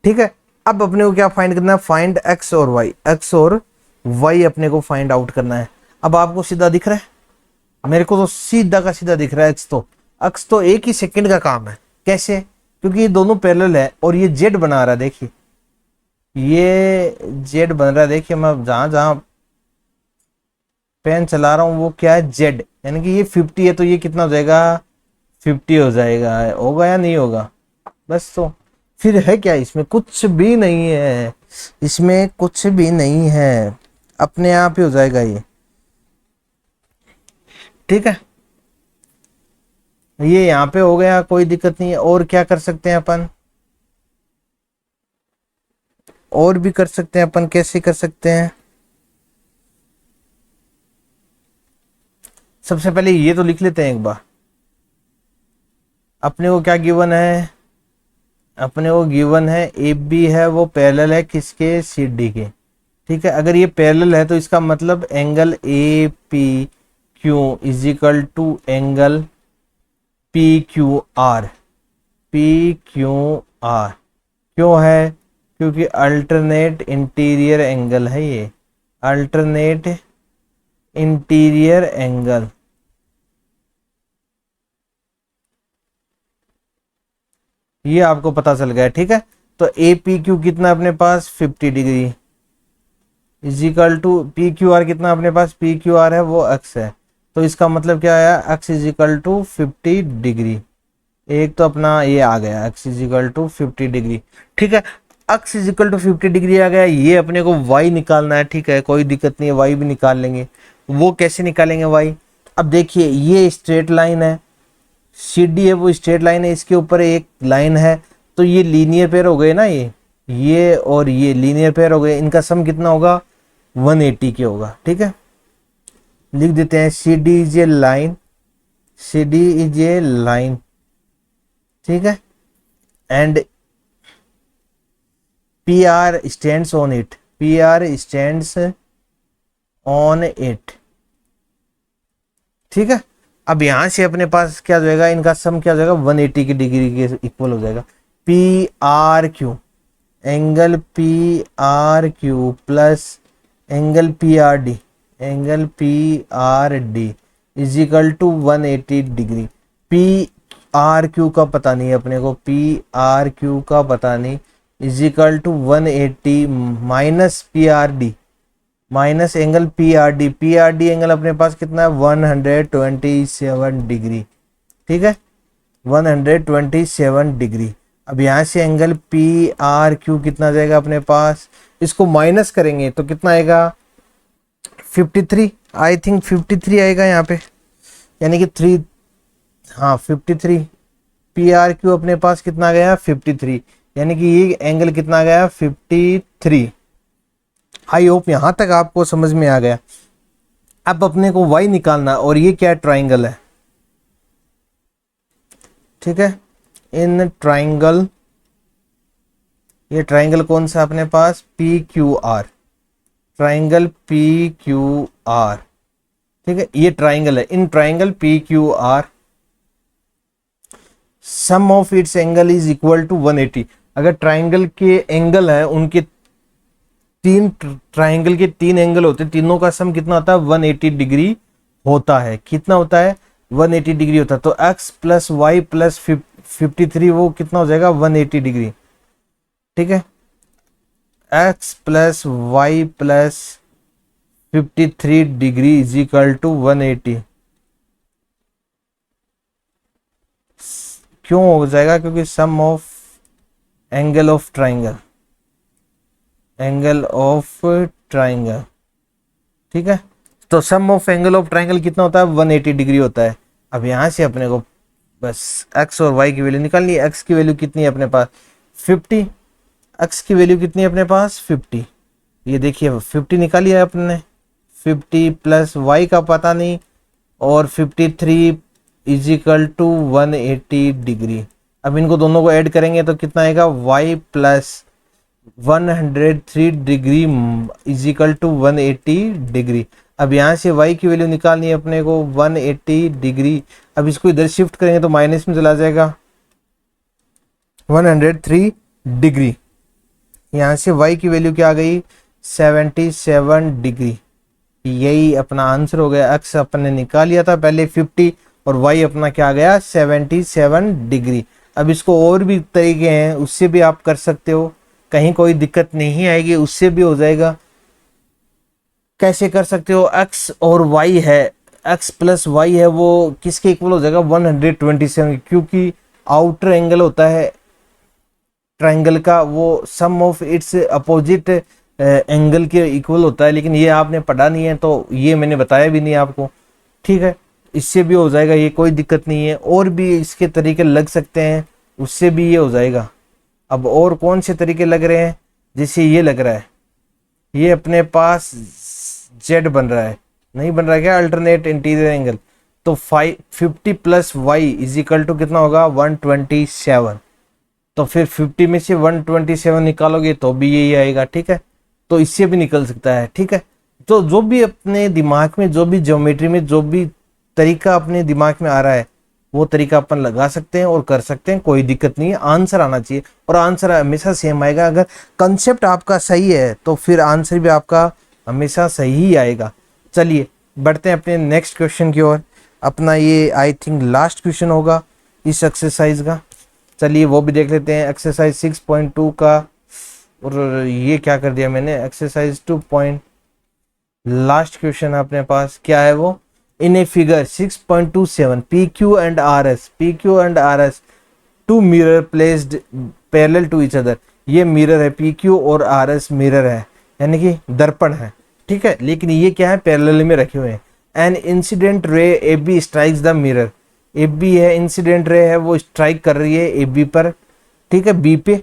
ठीक है, अब अपने को क्या फाइंड करना है, फाइंड एक्स और वाई। एक्स और वाई अपने को फाइंड आउट करना है। अब आपको सीधा दिख रहा है, मेरे को तो सीधा का सीधा दिख रहा है। एक्स तो एक ही सेकंड का काम है। कैसे, क्योंकि ये दोनों पैरेलल है और ये जेड बना रहा है। देखिए ये जेड बन रहा है, देखिए मैं जहां जहां पेन चला रहा हूं वो क्या है, जेड, यानी कि ये 50 है तो ये कितना हो जाएगा 50 हो जाएगा। होगा या नहीं होगा, बस। तो फिर है क्या, इसमें कुछ भी नहीं है, इसमें कुछ भी नहीं है, अपने आप ही हो जाएगा ये। ठीक है, ये यहाँ पे हो गया, कोई दिक्कत नहीं है। और क्या कर सकते हैं अपन, और भी कर सकते हैं अपन। कैसे कर सकते हैं, सबसे पहले ये तो लिख लेते हैं एक बार। अपने को क्या गिवन है, अपने को गिवन है ए बी है वो पैरेलल है किसके, सी डी के। ठीक है, अगर ये पैरेलल है तो इसका मतलब angle A P Q is equal to angle P Q R. P Q R क्यों है, क्योंकि अल्टरनेट इंटीरियर एंगल है ये, अल्टरनेट इंटीरियर एंगल। ये आपको पता चल गया। ठीक है, तो ए पी क्यू कितना अपने पास 50 degree is equal to P Q R कितना अपने पास, पी क्यू आर है वो एक्स है, तो इसका मतलब क्या आया, X is equal to 50 degree. एक तो अपना ये आ गया X is equal to 50 degree. ठीक है, X is equal to 50 degree आ गया। ये अपने को वाई निकालना है। ठीक है, कोई दिक्कत नहीं है, वाई भी निकाल लेंगे। वो कैसे निकालेंगे वाई, अब देखिए ये स्ट्रेट लाइन है, सी डी है वो स्ट्रेट लाइन है, इसके ऊपर एक लाइन है, तो ये लीनियर पेयर हो गए ना, ये और ये लीनियर पेयर हो गए। इनका सम कितना होगा 180 के होगा। ठीक है, लिख देते हैं C D is a line, C D is a line. ठीक है, and P R stands on it, P R stands on it. ठीक है, अब यहां से अपने पास क्या हो जाएगा, इनका सम क्या हो जाएगा 180 की डिग्री के इक्वल हो जाएगा। P R Q, angle P R Q plus angle P R D, angle P R D is equal to 180 degree. P R Q का पता नहीं अपने को, पी आर क्यू का पता नहीं, is equal to 180 minus P R D, minus angle P R D. P R D angle अपने पास कितना है 127 डिग्री। ठीक है, 127 डिग्री। अब यहाँ से एंगल पी आर क्यू कितना जाएगा अपने पास, इसको माइनस करेंगे तो कितना आएगा 53, आई थिंक 53 आएगा यहाँ पे, यानी कि 3, हाँ 53। पी आर क्यू अपने पास कितना गया 53, यानी कि ये एंगल कितना गया 53। आई होप यहां तक आपको समझ में आ गया। अब अपने को y निकालना, और ये क्या ट्राइंगल है। ठीक है, इन ट्राइंगल, ये ट्राइंगल कौन सा अपने पास P Q R, triangle P Q R. ठीक है, ये ट्राइंगल है, in triangle P Q R sum of its angle is equal to 180। अगर ट्राइंगल के एंगल है, उनके तीन ट्राइंगल के 3 एंगल होते हैं, तीनों का सम कितना होता है 180 डिग्री होता है। कितना होता है 180 डिग्री होता है, तो x प्लस वाई प्लस 53 वो कितना हो जाएगा 180 डिग्री। ठीक है, x plus Y plus 53 degree is equal to 180। क्यों हो जाएगा? क्योंकि sum of angle of triangle, angle of triangle. ठीक है, तो sum of angle of triangle कितना होता है 180 डिग्री होता है। अब यहां से अपने को बस x और y की वैल्यू निकालनी है। x की वैल्यू कितनी है अपने पास 50, x की वैल्यू कितनी है अपने पास 50। ये देखिए 50 निकाली है अपने, 50 प्लस y का पता नहीं, और 53 इज इक्वल टू 180 डिग्री। अब इनको दोनों को ऐड करेंगे तो कितना आएगा y plus 103 degree is equal to 180 degree. अब यहाँ से y की वैल्यू निकालनी है अपने को 180 डिग्री। अब इसको इधर शिफ्ट करेंगे तो माइनस में चला जाएगा 103 डिग्री। यहाँ से y की वैल्यू क्या आ गई 77 डिग्री। यही अपना आंसर हो गया। x अपने निकाल लिया था पहले 50 और y अपना क्या आ गया 77 डिग्री। अब इसको और भी तरीके हैं, उससे भी आप कर सकते हो, कहीं कोई दिक्कत नहीं आएगी, उससे भी हो जाएगा। कैसे कर सकते हो? x और y है, x प्लस वाई है, वो किसके इक्वल हो जाएगा 127, क्योंकि आउटर एंगल होता है ट्राइंगल का, वो सम ऑफ इट्स अपोजिट एंगल के इक्वल होता है। लेकिन ये आपने पढ़ा नहीं है तो ये मैंने बताया भी नहीं आपको। ठीक है, इससे भी हो जाएगा, ये कोई दिक्कत नहीं है। और भी इसके तरीके लग सकते हैं, उससे भी ये हो जाएगा। अब और कौन से तरीके लग रहे हैं? जैसे ये लग रहा है, ये अपने पास z बन रहा है, नहीं बन रहा है क्या अल्टरनेट इंटीरियर एंगल, तो 50 plus y is equal to कितना होगा 127। तो फिर 50 में से 127 निकालोगे तो भी यही आएगा। ठीक है, तो इससे भी निकल सकता है। ठीक है, तो जो भी अपने दिमाग में, जो भी ज्योमेट्री में जो भी तरीका अपने दिमाग में आ रहा है, वो तरीका अपन लगा सकते हैं और कर सकते हैं, कोई दिक्कत नहीं है। आंसर आना चाहिए, और आंसर हमेशा सेम आएगा। अगर कंसेप्ट आपका सही है तो फिर आंसर भी आपका हमेशा सही ही आएगा। चलिए बढ़ते हैं अपने नेक्स्ट क्वेश्चन की ओर। अपना ये आई थिंक लास्ट क्वेश्चन होगा इस एक्सरसाइज का। चलिए वो भी देख लेते हैं, एक्सरसाइज 6.2 का। और ये क्या कर दिया मैंने, एक्सरसाइज 2. लास्ट क्वेश्चन अपने पास क्या है वो, in a figure 6.27 PQ and RS two mirror placed parallel to each other. ये मिरर है, PQ और RS मिरर है, यानी कि दर्पण है। ठीक है, लेकिन ये क्या है पैरेलल में रखे हुए हैं। An incident ray AB strikes the mirror, AB है, इंसिडेंट रे है, वो स्ट्राइक कर रही है AB पर, ठीक है, B पे।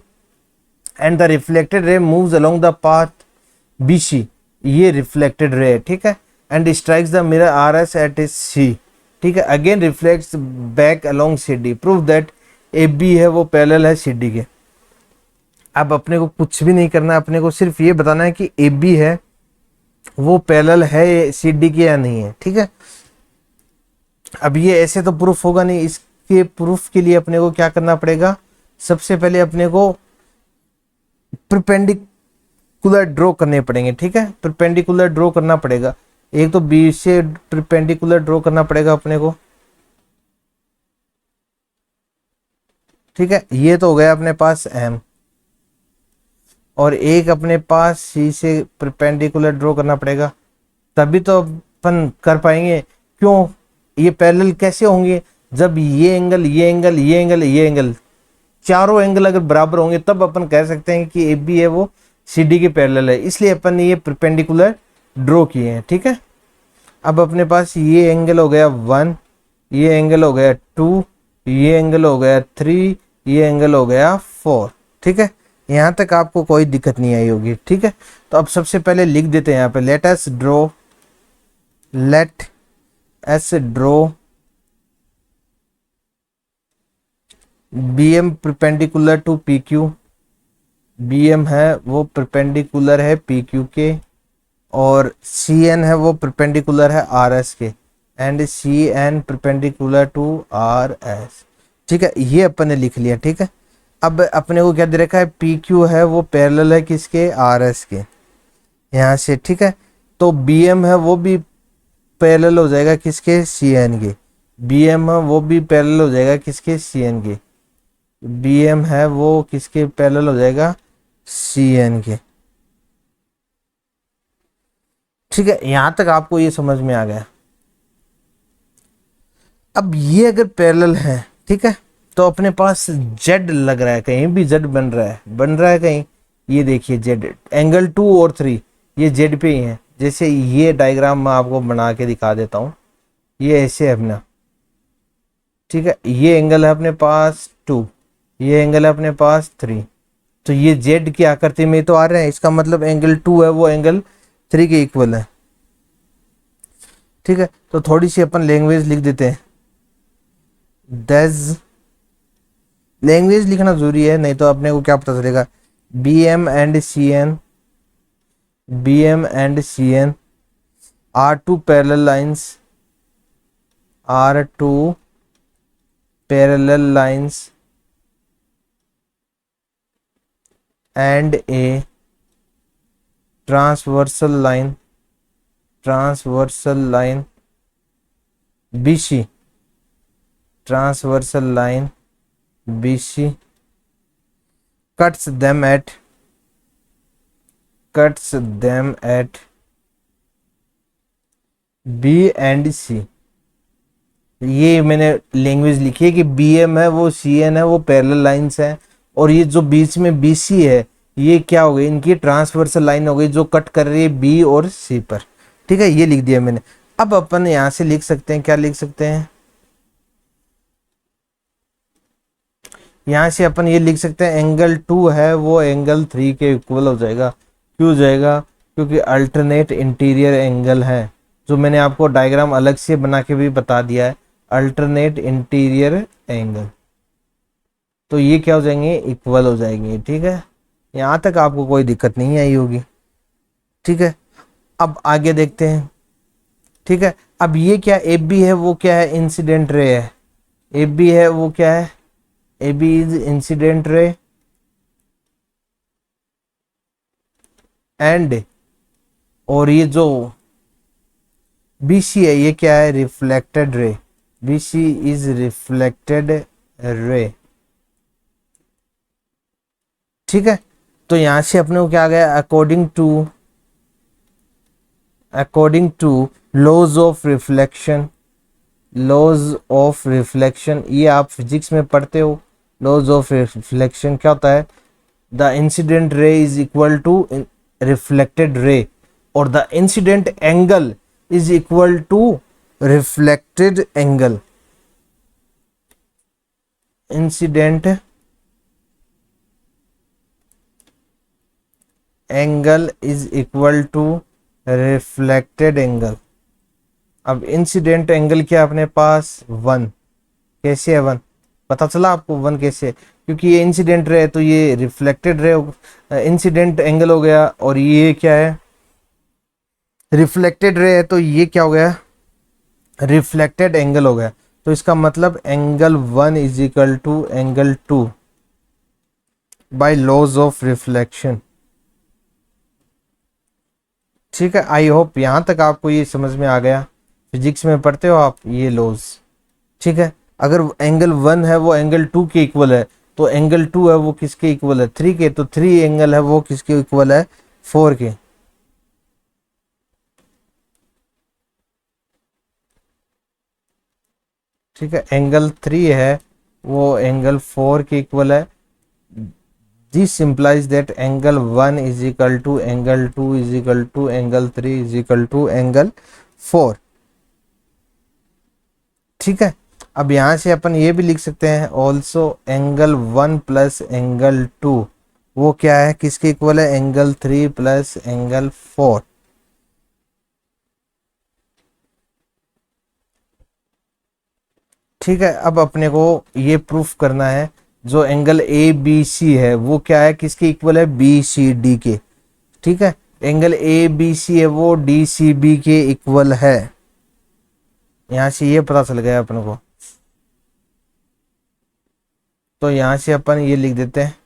And the reflected ray moves along the path BC, ये रिफ्लेक्टेड रे है। ठीक है, and strikes the mirror RS at C। ठीक है, again reflects back along CD, prove that AB है वो पैरेलल है CD के। अब अपने को कुछ भी नहीं करना है, अपने को सिर्फ ये बताना है कि AB है वो पैरेलल है CD के या नहीं है। ठीक है, अब ये ऐसे तो प्रूफ होगा नहीं, इसके प्रूफ के लिए अपने को क्या करना पड़ेगा, सबसे पहले अपने को परपेंडिकुलर ड्रॉ करने पड़ेंगे। ठीक है, परपेंडिकुलर ड्रॉ करना पड़ेगा। एक तो B से परपेंडिकुलर ड्रॉ करना पड़ेगा अपने को। ठीक है, ये तो हो गया अपने पास M, और एक अपने पास C से परपेंडिकुलर ड्रॉ करना पड़ेगा, तभी तो अपन कर पाएंगे। क्यों? ये पैरेलल कैसे होंगे, जब ये एंगल, ये एंगल, ये एंगल, ये एंगल, चारों एंगल अगर बराबर होंगे तब अपन कह सकते हैं कि AB है वो CD के पैरेलल है। इसलिए अपन ने ये परपेंडिकुलर ड्रॉ किए हैं। ठीक है, अब अपने पास ये एंगल हो गया 1, ये एंगल हो गया 2, ये एंगल हो गया 3, ये एंगल हो गया 4। ठीक है, यहाँ तक आपको कोई दिक्कत नहीं आई होगी। ठीक है, तो अब सबसे पहले लिख देते हैं यहाँ पे, let us draw BM perpendicular to PQ। BM है वो परपेंडिकुलर है PQ के, और CN है वो परपेंडिकुलर है RS के, and CN perpendicular to RS। ठीक है, ये अपन ने लिख लिया। ठीक है, अब अपने को क्या दे रखा है, PQ है वो पैरेलल है किसके, RS के, यहाँ से। ठीक है, तो BM है वो भी पैरेलल हो जाएगा किसके, CN के। बी एम है वो भी पैरेलल हो जाएगा किसके, सी एन के। बी एम है वो किसके पैरेलल हो जाएगा, सी एन के। ठीक है, यहां तक आपको ये समझ में आ गया। अब ये अगर पैरेलल है, ठीक है, तो अपने पास जेड लग रहा है, कहीं भी जेड बन रहा है कहीं। ये देखिए जेड, एंगल 2 और 3 ये जेड पे ही है। जैसे ये डायग्राम मैं आपको बना के दिखा देता हूँ, ये ऐसे है अपना, ठीक है, ये एंगल है अपने पास 2, ये एंगल है अपने पास 3, तो ये जेड की आकृति में तो आ रहे हैं, इसका मतलब एंगल 2 है वो एंगल 3 के इक्वल है। ठीक है, तो थोड़ी सी अपन लैंग्वेज लिख देते हैं। दस लैंग्वेज लिखना जरूरी है, नहीं तो अपने को क्या पता चलेगा। B M and C N, B M and C N are two parallel lines, are two parallel lines and a transversal line, transversal line BC, transversal line BC cuts them at, cuts them at B and C। ये मैंने लैंग्वेज लिखी है कि BM है वो CN है वो पैरेलल लाइंस है, और ये जो बीच में BC है ये क्या हो गई, इनकी ट्रांसवर्सल लाइन हो गई जो कट कर रही है B और C पर। ठीक है, ये लिख दिया मैंने। अब अपन यहां से लिख सकते हैं, क्या लिख सकते हैं, यहां से अपन ये लिख सकते हैं एंगल 2 है वो एंगल 3 के इक्वल हो जाएगा। क्यों हो जाएगा, क्योंकि अल्टरनेट इंटीरियर एंगल है, जो मैंने आपको डायग्राम अलग से बना के भी बता दिया है, अल्टरनेट इंटीरियर एंगल। तो ये क्या हो जाएंगे, इक्वल हो जाएंगे। ठीक है, यहां तक आपको कोई दिक्कत नहीं आई होगी। ठीक है, अब आगे देखते हैं। ठीक है, अब ये क्या ए बी है वो क्या है, इंसिडेंट रे है। ए बी है वो क्या है, A B is incident ray and, और ये जो बी सी है ये क्या है, reflected ray. B C is reflected ray. ठीक है, तो यहां से अपने को क्या आ गया, according to laws of reflection, laws of reflection, ये आप फिजिक्स में पढ़ते हो। लॉज ऑफ रिफ्लेक्शन क्या होता है, the incident ray is equal to reflected ray, और the incident angle is equal to reflected angle. Incident angle is equal to reflected angle. अब इंसिडेंट एंगल क्या अपने पास 1, कैसे है 1, पता चला आपको 1 कैसे है, क्योंकि ये इंसिडेंट रे है तो ये रिफ्लेक्टेड रे, इंसिडेंट एंगल हो गया, और ये क्या है, रिफ्लेक्टेड रे है तो ये क्या हो गया, रिफ्लेक्टेड एंगल हो गया। तो इसका मतलब angle 1 is equal to angle 2 by laws of reflection. ठीक है, आई होप यहां तक आपको ये समझ में आ गया। फिजिक्स में पढ़ते हो आप ये लॉज। ठीक है, अगर एंगल 1 है वो एंगल 2 के इक्वल है, तो एंगल 2 है वो किसके इक्वल है, 3 के, तो 3 एंगल है वो किसके इक्वल है, 4 के। ठीक है, एंगल 3 है वो एंगल 4 के इक्वल है। This implies that angle 1 is equal to angle 2 is equal to angle 3 is equal to angle 4। ठीक है, अब यहां से अपन ये भी लिख सकते हैं ऑल्सो एंगल 1 प्लस एंगल 2 वो क्या है, किसके इक्वल है, एंगल 3 प्लस एंगल 4। ठीक है, अब अपने को ये प्रूफ करना है जो एंगल ए बी सी है वो क्या है, किसके इक्वल है, बी सी डी के। ठीक है, एंगल ए बी सी है वो डी सी बी के इक्वल है। यहां से ये पता चल गया अपने को, तो यहां से अपन ये लिख देते हैं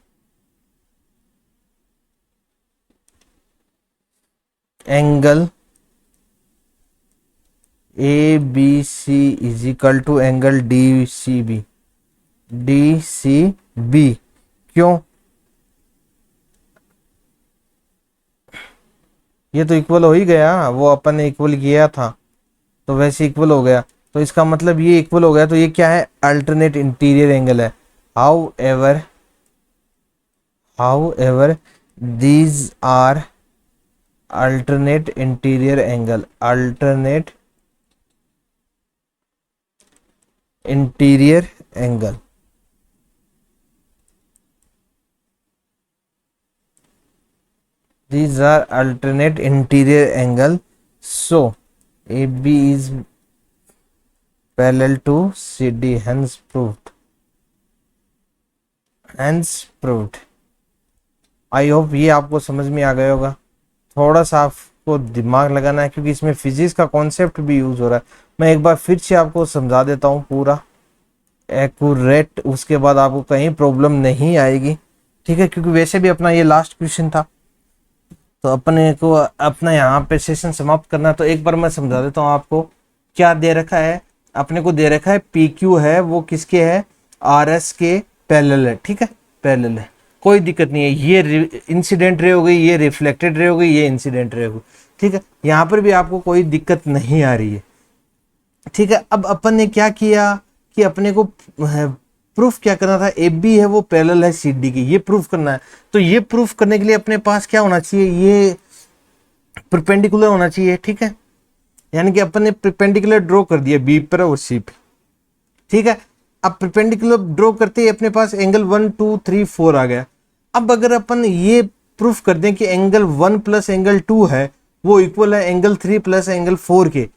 angle A B C is equal to angle D C B, D C B. क्यों? ये तो इक्वल हो ही गया, वो अपन ने इक्वल किया था तो वैसे इक्वल हो गया, तो इसका मतलब ये इक्वल हो गया, तो ये क्या है? अल्टरनेट इंटीरियर एंगल है। However these are alternate interior angle, alternate interior angle, these are alternate interior angle, so AB is parallel to CD, hence proved, hence proved। I hope ये आपको समझ में आ गया होगा। थोड़ा सा आपको दिमाग लगाना है क्योंकि इसमें फिजिक्स का कॉन्सेप्ट भी यूज हो रहा है। मैं एक बार फिर से आपको समझा देता हूँ पूरा एक्यूरेट, उसके बाद आपको कहीं प्रॉब्लम नहीं आएगी, ठीक है? क्योंकि वैसे भी अपना ये लास्ट क्वेश्चन था, तो अपने को अपना यहाँ पे सेशन समाप्त करना है। तो एक बार मैं समझा देता हूँ आपको क्या दे रखा है। अपने को दे रखा है पी क्यू है वो किसके है? आर एस के पैरेलल है, ठीक है? पैरेलल है, कोई दिक्कत नहीं है। ये इंसिडेंट रे हो गई, ये रिफ्लेक्टेड रे हो गई, ये इंसिडेंट रे हो गई, ठीक है? यहाँ पर भी आपको कोई दिक्कत नहीं आ रही है, ठीक है? अब अपन ने क्या किया कि अपने को प्रूफ क्या करना था? ए बी है वो पैरेलल है सी डी की, ये प्रूफ करना है। तो ये प्रूफ करने के लिए अपने पास क्या होना चाहिए? ये परपेंडिकुलर होना चाहिए, ठीक है? यानी कि अपन ने परपेंडिकुलर ड्रॉ कर दिया बी पर और सी पे, ठीक है? अब परपेंडिकुलर ड्रॉ करते ही अपने पास एंगल 1 2 3 4 आ गया। अब अगर अपन ये प्रूफ कर दें कि एंगल 1 प्लस एंगल 2 है वो इक्वल है एंगल 3 प्लस एंगल 4 के,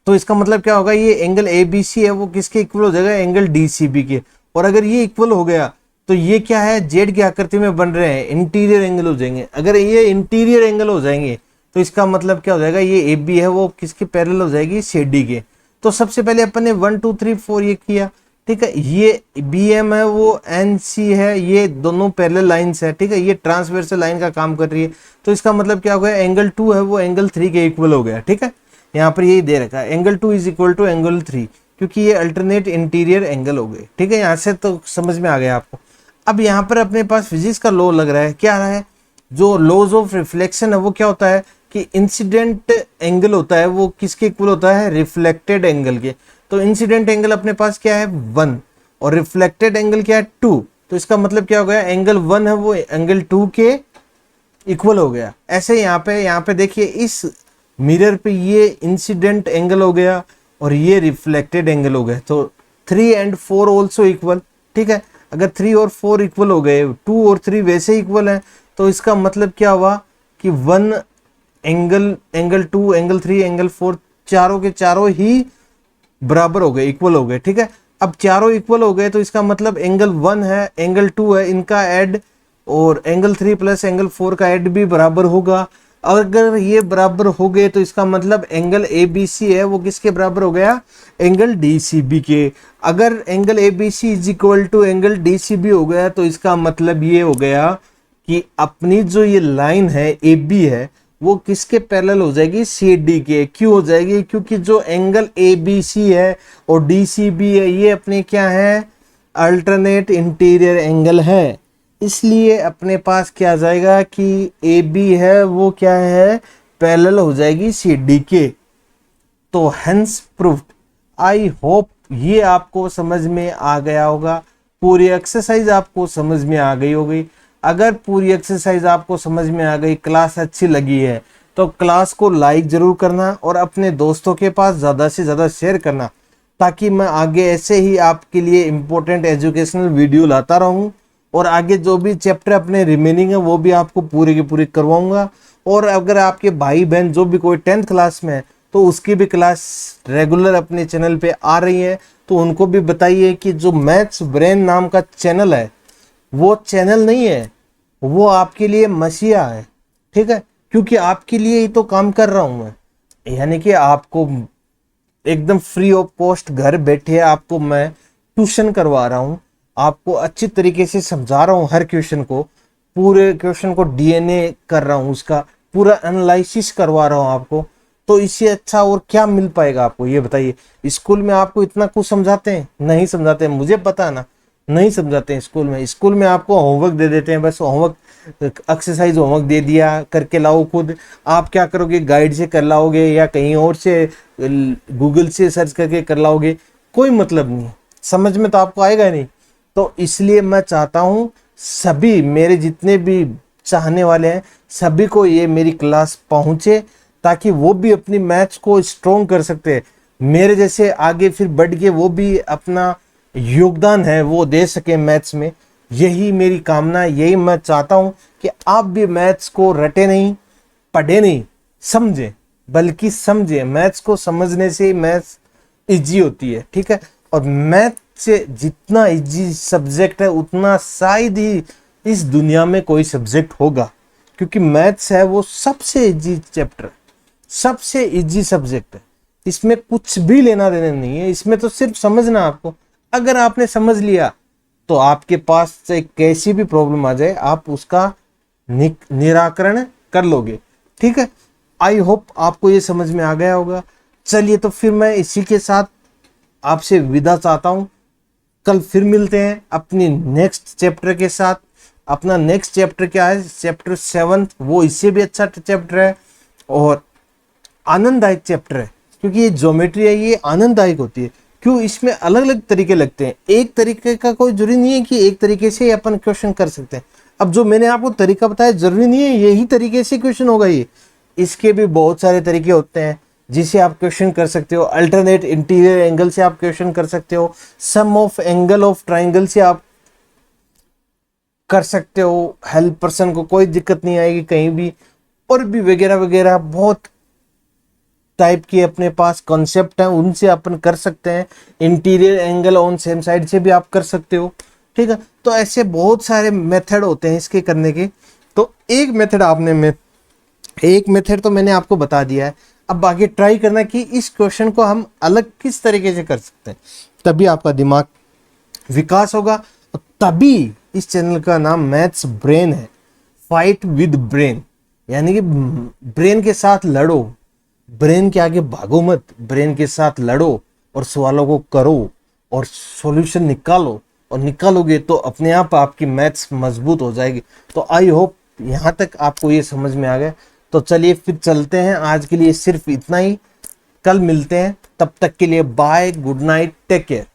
तो इसका मतलब क्या होगा? ये एंगल ए बी सी है वो किसके इक्वल हो जाएगा? एंगल डी सी बी के। और अगर ये इक्वल हो गया तो ये क्या है? जेड की आकृति में बन रहे हैं, इंटीरियर एंगल हो जाएंगे। अगर ये इंटीरियर एंगल हो जाएंगे तो इसका मतलब क्या हो जाएगा? ये ए बी है वो किसके पैरेलल हो जाएगी? सी डी के। तो सबसे पहले अपन ने 1 2 3 4 ये किया, ठीक है? ये बी एम है वो एन सी है, ये दोनों पैरेलल लाइंस है, ठीक है? ये ट्रांसवर्सल लाइन का काम कर रही है, तो इसका मतलब क्या हो गया? एंगल 2 है वो एंगल 3 के इक्वल हो गया, ठीक है? यहाँ पर यही दे रखा है angle 2 is equal to angle 3, क्योंकि ये अल्टरनेट इंटीरियर एंगल हो गए, ठीक है? यहाँ से तो समझ में आ गया आपको। अब यहाँ पर अपने पास फिजिक्स का लॉ लग रहा है, क्या है? जो लॉज ऑफ रिफ्लेक्शन है वो क्या होता है कि इंसिडेंट एंगल होता है वो किसके इक्वल होता है? रिफ्लेक्टेड एंगल के। तो इंसिडेंट एंगल अपने पास क्या है? 1, और रिफ्लेक्टेड एंगल क्या है? 2। तो इसका मतलब क्या हो गया? एंगल 1 है वो एंगल 2 के इक्वल हो गया। ऐसे यहाँ पे देखिए इस मिरर पे ये इंसिडेंट एंगल हो गया और ये रिफ्लेक्टेड एंगल हो गया, तो 3 and 4 ऑल्सो इक्वल, ठीक है? अगर 3 और 4 इक्वल हो गए, 2 और 3 वैसे इक्वल हैं, तो इसका मतलब क्या हुआ कि 1 एंगल 2 एंगल 3 एंगल 4 चारों के चारों ही बराबर हो गए, इक्वल हो गए, ठीक है? अब चारों इक्वल हो गए तो इसका मतलब एंगल 1 है एंगल 2 है इनका ऐड, और एंगल 3 प्लस एंगल 4 का ऐड भी बराबर होगा। अगर ये बराबर हो गए तो इसका मतलब एंगल ए बी सी है वो किसके बराबर हो गया? एंगल डी सी बी के। अगर angle A B C is equal to angle D C B हो गया तो इसका मतलब ये हो गया कि अपनी जो ये लाइन है ए बी है वो किसके पैरेलल हो जाएगी? सी डी के। क्यों हो जाएगी? क्योंकि जो एंगल ए बी सी है और डी सी बी है ये अपने क्या है? अल्टरनेट इंटीरियर एंगल है, इसलिए अपने पास क्या आ जाएगा कि ए बी है वो क्या है? पैरेलल हो जाएगी सी डी के। तो हेंस प्रूव्ड। आई होप ये आपको समझ में आ गया होगा, पूरी एक्सरसाइज आपको समझ में आ गई होगी। अगर पूरी एक्सरसाइज आपको समझ में आ गई, क्लास अच्छी लगी है, तो क्लास को लाइक जरूर करना और अपने दोस्तों के पास ज़्यादा से ज़्यादा शेयर करना, ताकि मैं आगे ऐसे ही आपके लिए इम्पोर्टेंट एजुकेशनल वीडियो लाता रहूं और आगे जो भी चैप्टर अपने रिमेनिंग है वो भी आपको पूरी की पूरी करवाऊंगा। और अगर आपके भाई बहन जो भी कोई 10th क्लास में है तो उसकी भी क्लास रेगुलर अपने चैनल पे आ रही है, तो उनको भी बताइए कि जो मैथ्स ब्रेन नाम का चैनल है वो चैनल नहीं है, वो आपके लिए मसीहा है, ठीक है? क्योंकि आपके लिए ही तो काम कर रहा हूं मैं, यानी कि आपको एकदम फ्री ऑफ कॉस्ट घर बैठे आपको मैं ट्यूशन करवा रहा हूं, आपको अच्छी तरीके से समझा रहा हूं हर क्वेश्चन को, पूरे क्वेश्चन को डीएनए कर रहा हूं, उसका पूरा एनालिसिस करवा रहा हूं आपको। तो इससे अच्छा और क्या मिल पाएगा आपको, ये बताइए। स्कूल में आपको इतना कुछ समझाते हैं? नहीं समझाते हैं, मुझे पता है ना, नहीं समझाते हैं स्कूल में। स्कूल में आपको होमवर्क दे देते हैं, बस होमवर्क, एक्सरसाइज होमवर्क दे दिया, करके लाओ खुद। आप क्या करोगे, गाइड से कर लाओगे या कहीं और से गूगल से सर्च करके कर लाओगे, कोई मतलब नहीं, समझ में तो आपको आएगा नहीं। तो इसलिए मैं चाहता हूं सभी मेरे जितने भी चाहने वाले हैं सभी को ये मेरी क्लास पहुंचे, ताकि वो भी अपनी मैथ्स को स्ट्रॉन्ग कर सकते हैं, मेरे जैसे आगे फिर बढ़ के वो भी अपना योगदान है वो दे सके मैथ्स में। यही मेरी कामना है, यही मैं चाहता हूं कि आप भी मैथ्स को रटे नहीं, पढ़े नहीं, समझे, बल्कि समझे। मैथ्स को समझने से मैथ्स इजी होती है, ठीक है। और मैथ से जितना इजी सब्जेक्ट है उतना शायद ही इस दुनिया में कोई सब्जेक्ट होगा, क्योंकि मैथ्स है वो सबसे इजी चैप्टर, सबसे इजी सब्जेक्ट है। इसमें कुछ भी लेना देना नहीं है, इसमें तो सिर्फ समझना आपको। अगर आपने समझ लिया तो आपके पास से कैसी भी प्रॉब्लम आ जाए आप उसका निराकरण कर लोगे, ठीक है। आई होप आपको ये समझ में आ गया होगा। चलिए तो फिर मैं इसी के साथ आपसे विदा चाहता हूं। कल फिर मिलते हैं अपनी नेक्स्ट चैप्टर के साथ। अपना नेक्स्ट चैप्टर क्या है, चैप्टर 7, वो इससे भी अच्छा चैप्टर है और आनंददायक चैप्टर है, क्योंकि ये ज्योमेट्री है ये आनंददायक होती है। क्यों, इसमें अलग अलग तरीके लगते हैं, एक तरीके का कोई जरूरी नहीं है कि एक तरीके से अपन क्वेश्चन कर सकते हैं। अब जो मैंने आपको तरीका बताया जरूरी नहीं है यही तरीके से क्वेश्चन होगा, ये इसके भी बहुत सारे तरीके होते हैं जिसे आप क्वेश्चन कर सकते हो। अल्टरनेट इंटीरियर एंगल से आप क्वेश्चन कर सकते हो, सम ऑफ एंगल ऑफ ट्राइंगल से आप कर सकते हो, हेल्प पर्सन को कोई दिक्कत नहीं आएगी कहीं भी। और भी वगैरह वगैरह बहुत टाइप के अपने पास कॉन्सेप्ट हैं, उनसे अपन कर सकते हैं। Interior angle on same side से भी आप कर सकते हो, ठीक है। तो ऐसे बहुत सारे मेथड होते हैं इसके करने के। तो एक मेथड तो मैंने आपको बता दिया है। अब आगे ट्राई करना कि इस क्वेश्चन को हम अलग किस तरीके से कर सकते हैं, तभी आपका दिमाग विकास होगा। तभी इस चैनल का नाम मैथ्स ब्रेन है, फाइट विद ब्रेन, यानी कि ब्रेन के साथ लड़ो, ब्रेन के आगे भागो मत, ब्रेन के साथ लड़ो और सवालों को करो और सॉल्यूशन निकालो। और निकालोगे तो अपने आप आपकी मैथ्स मजबूत हो जाएगी। तो आई होप यहाँ तक आपको ये समझ में आ गया। तो चलिए फिर चलते हैं, आज के लिए सिर्फ इतना ही। कल मिलते हैं, तब तक के लिए bye, good night, take care.